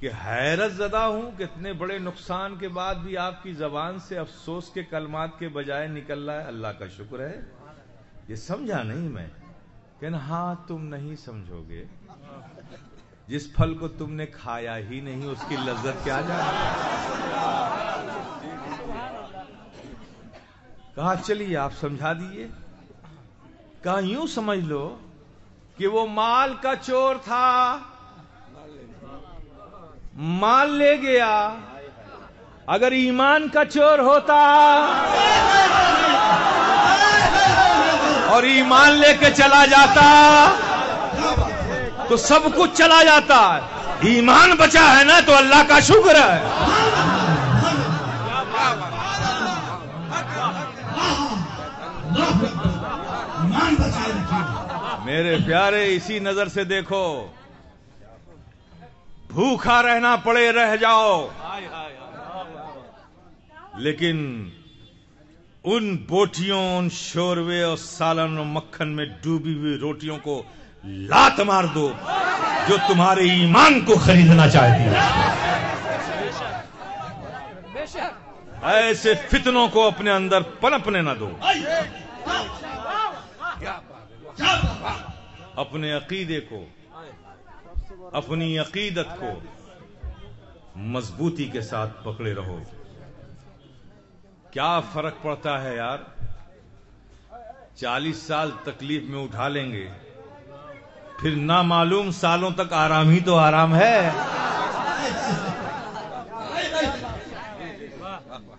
کہ حیرت زدہ ہوں کہ اتنے بڑے نقصان کے بعد بھی آپ کی زبان سے افسوس کے کلمات کے بجائے نکل رہا ہے اللہ کا شکر ہے. یہ سمجھا نہیں میں. کہنا ہاں تم نہیں سمجھو گے، جس پھل کو تم نے کھایا ہی نہیں اس کی لذت کیا جانے. کہا چلیے آپ سمجھا دیجیے. کہا یوں سمجھ لو کہ وہ مال کا چور تھا، مال لے گیا. اگر ایمان کا چور ہوتا اور ایمان لے کے چلا جاتا تو سب کچھ چلا جاتا. ایمان بچا ہے نا تو اللہ کا شکر ہے. میرے پیارے اسی نظر سے دیکھو، بھوکا رہنا پڑے رہ جاؤ، لیکن ان بوٹیوں، ان شوربے اور سالن اور مکھن میں ڈوبی ہوئی روٹیوں کو لات مار دو جو تمہارے ایمان کو خریدنا چاہتی ہے. ایسے فتنوں کو اپنے اندر پنپنے نہ دو. اپنے عقیدے کو، اپنی عقیدت کو مضبوطی کے ساتھ پکڑے رہو. کیا فرق پڑتا ہے یار، 40 سال تکلیف میں اٹھا لیں گے، پھر نامعلوم سالوں تک آرام ہی تو آرام ہے.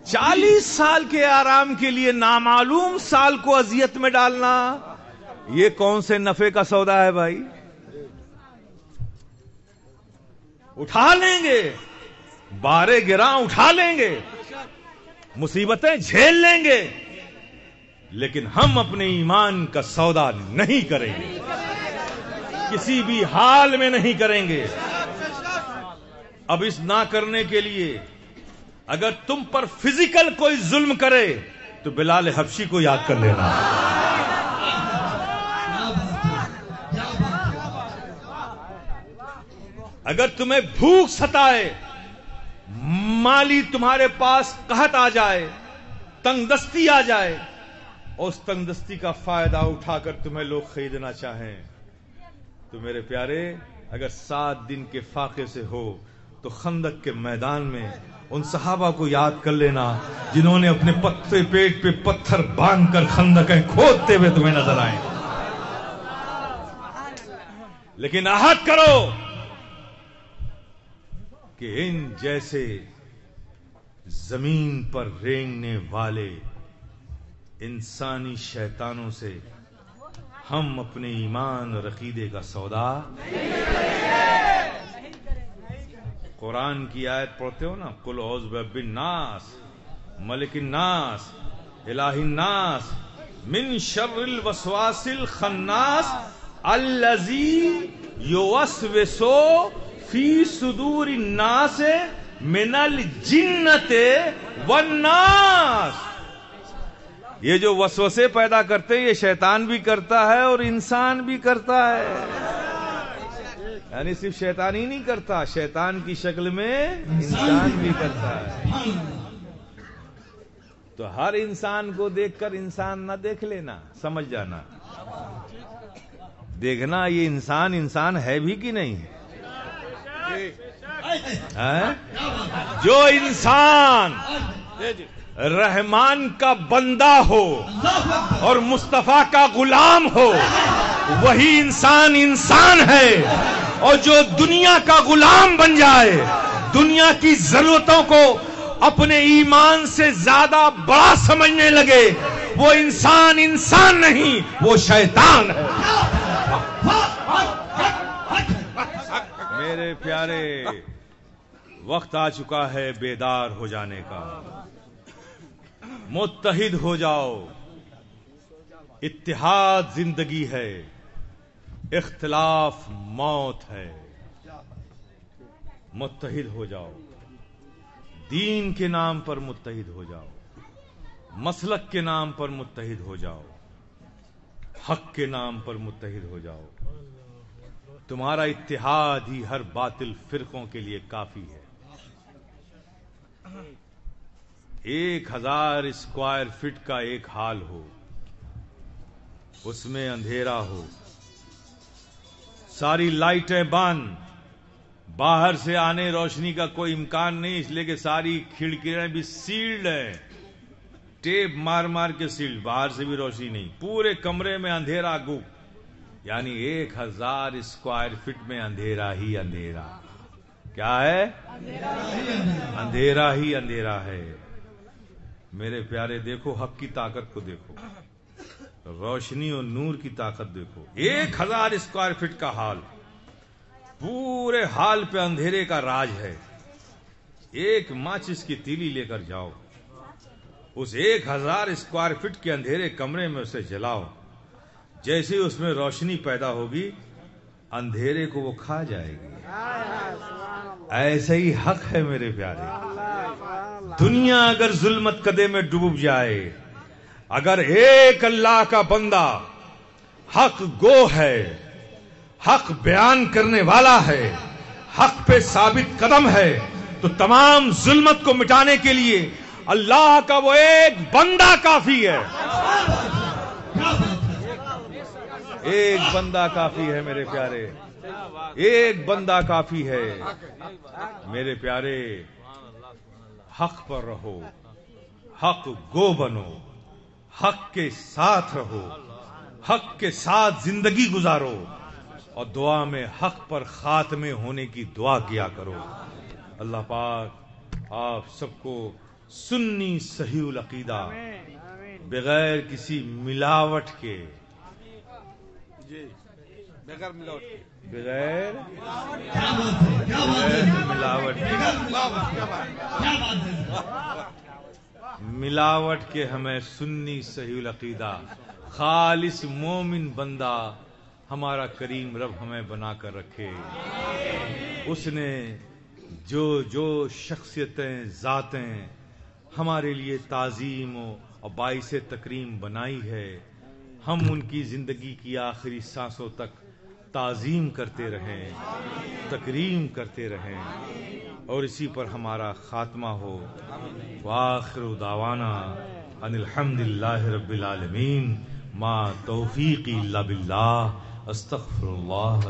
40 سال کے آرام کے لیے نامعلوم سال کو اذیت میں ڈالنا، یہ کون سے نفع کا سودا ہے بھائی؟ اٹھا لیں گے بارے گراں اٹھا لیں گے، مصیبتیں جھیل لیں گے، لیکن ہم اپنے ایمان کا سودا نہیں کریں گے، کسی بھی حال میں نہیں کریں گے۔ اب اس نہ کرنے کے لیے اگر تم پر فزیکل کوئی ظلم کرے تو بلال حبشی کو یاد کر لینا۔ اگر تمہیں بھوک ستائے، مالی تمہارے پاس قحط آ جائے، تنگ دستی آ جائے، اور اس تنگ دستی کا فائدہ اٹھا کر تمہیں لوگ خریدنا چاہیں، تو میرے پیارے اگر 7 دن کے فاقے سے ہو تو خندق کے میدان میں ان صحابہ کو یاد کر لینا جنہوں نے اپنے پتھر پیٹ پہ پتھر باندھ کر خندقیں کھودتے ہوئے تمہیں نظر آئے۔ لیکن عہد کرو کہ ان جیسے زمین پر رینگنے والے انسانی شیطانوں سے ہم اپنے ایمان اور عقیدے کا سودا قرآن کی آیت پڑھتے ہو نا، قل اعوذ برب الناس ملک الناس الہ الناس من شر الوسواس الخناس الذی یوسوس فی صدور الناس من الجنۃ والناس۔ یہ جو وسوسے پیدا کرتے ہیں یہ شیطان بھی کرتا ہے اور انسان بھی کرتا ہے، یعنی صرف شیطان ہی نہیں کرتا، شیطان کی شکل میں انسان بھی کرتا ہے۔ تو ہر انسان کو دیکھ کر انسان نہ دیکھ لینا، سمجھ جانا، دیکھنا یہ انسان ہے بھی کہ نہیں ہے۔ جو انسان رحمان کا بندہ ہو اور مصطفیٰ کا غلام ہو وہی انسان ہے، اور جو دنیا کا غلام بن جائے، دنیا کی ضرورتوں کو اپنے ایمان سے زیادہ بڑا سمجھنے لگے، وہ انسان نہیں، وہ شیطان ہے۔ میرے پیارے وقت آ چکا ہے بیدار ہو جانے کا، متحد ہو جاؤ، اتحاد زندگی ہے، اختلاف موت ہے۔ متحد ہو جاؤ، دین کے نام پر متحد ہو جاؤ، مسلک کے نام پر متحد ہو جاؤ، حق کے نام پر متحد ہو جاؤ۔ تمہارا اتحاد ہی ہر باطل فرقوں کے لیے کافی ہے۔ 1000 اسکوائر فٹ کا ایک ہال ہو، اس میں اندھیرا ہو، ساری لائٹیں بند، باہر سے آنے روشنی کا کوئی امکان نہیں، اس لیے کہ ساری کھڑکیاں بھی سیلڈ ہیں، ٹیپ مار مار کے سیلڈ، باہر سے بھی روشنی نہیں، پورے کمرے میں اندھیرا گو، یعنی 1000 اسکوائر فٹ میں اندھیرا ہی اندھیرا۔ کیا ہے؟ اندھیرا ہی اندھیرا ہے۔ میرے پیارے دیکھو حق کی طاقت کو، دیکھو روشنی اور نور کی طاقت دیکھو۔ 1000 اسکوائر فٹ کا ہال، پورے ہال پہ اندھیرے کا راج ہے۔ ایک ماچس کی تیلی لے کر جاؤ، اس 1000 اسکوائر فٹ کے اندھیرے کمرے میں اسے جلاؤ، جیسے اس میں روشنی پیدا ہوگی اندھیرے کو وہ کھا جائے گی۔ ایسا ہی حق ہے میرے پیارے۔ دنیا اگر ظلمت کدے میں ڈوب جائے، اگر ایک اللہ کا بندہ حق گو ہے، حق بیان کرنے والا ہے، حق پہ ثابت قدم ہے، تو تمام ظلمت کو مٹانے کے لیے اللہ کا وہ ایک بندہ کافی ہے۔ ایک بندہ کافی ہے میرے پیارے، ایک بندہ کافی ہے میرے پیارے۔ حق پر رہو، حق گو بنو، حق کے ساتھ رہو، حق کے ساتھ زندگی گزارو، اور دعا میں حق پر خاتمے ہونے کی دعا کیا کرو۔ اللہ پاک آپ سب کو سنی صحیح العقیدہ بغیر کسی ملاوٹ کے، بغیر کیا بات ہے، کیا بات ہے، ملاوٹ کیا بات ہے. ملاوٹ کے ہمیں سنی صحیح العقیدہ خالص مومن بندہ ہمارا کریم رب ہمیں بنا کر رکھے. اس نے جو شخصیتیں ذاتیں ہمارے لیے تعظیم اور باعث تکریم بنائی ہے، ہم ان کی زندگی کی آخری سانسوں تک تعظیم کرتے رہیں، تکریم کرتے رہیں، اور اسی پر ہمارا خاتمہ ہو. وآخر دعوانا ان الحمدللہ رب العالمین. ما توفیقی الا باللہ. استغفر اللہ.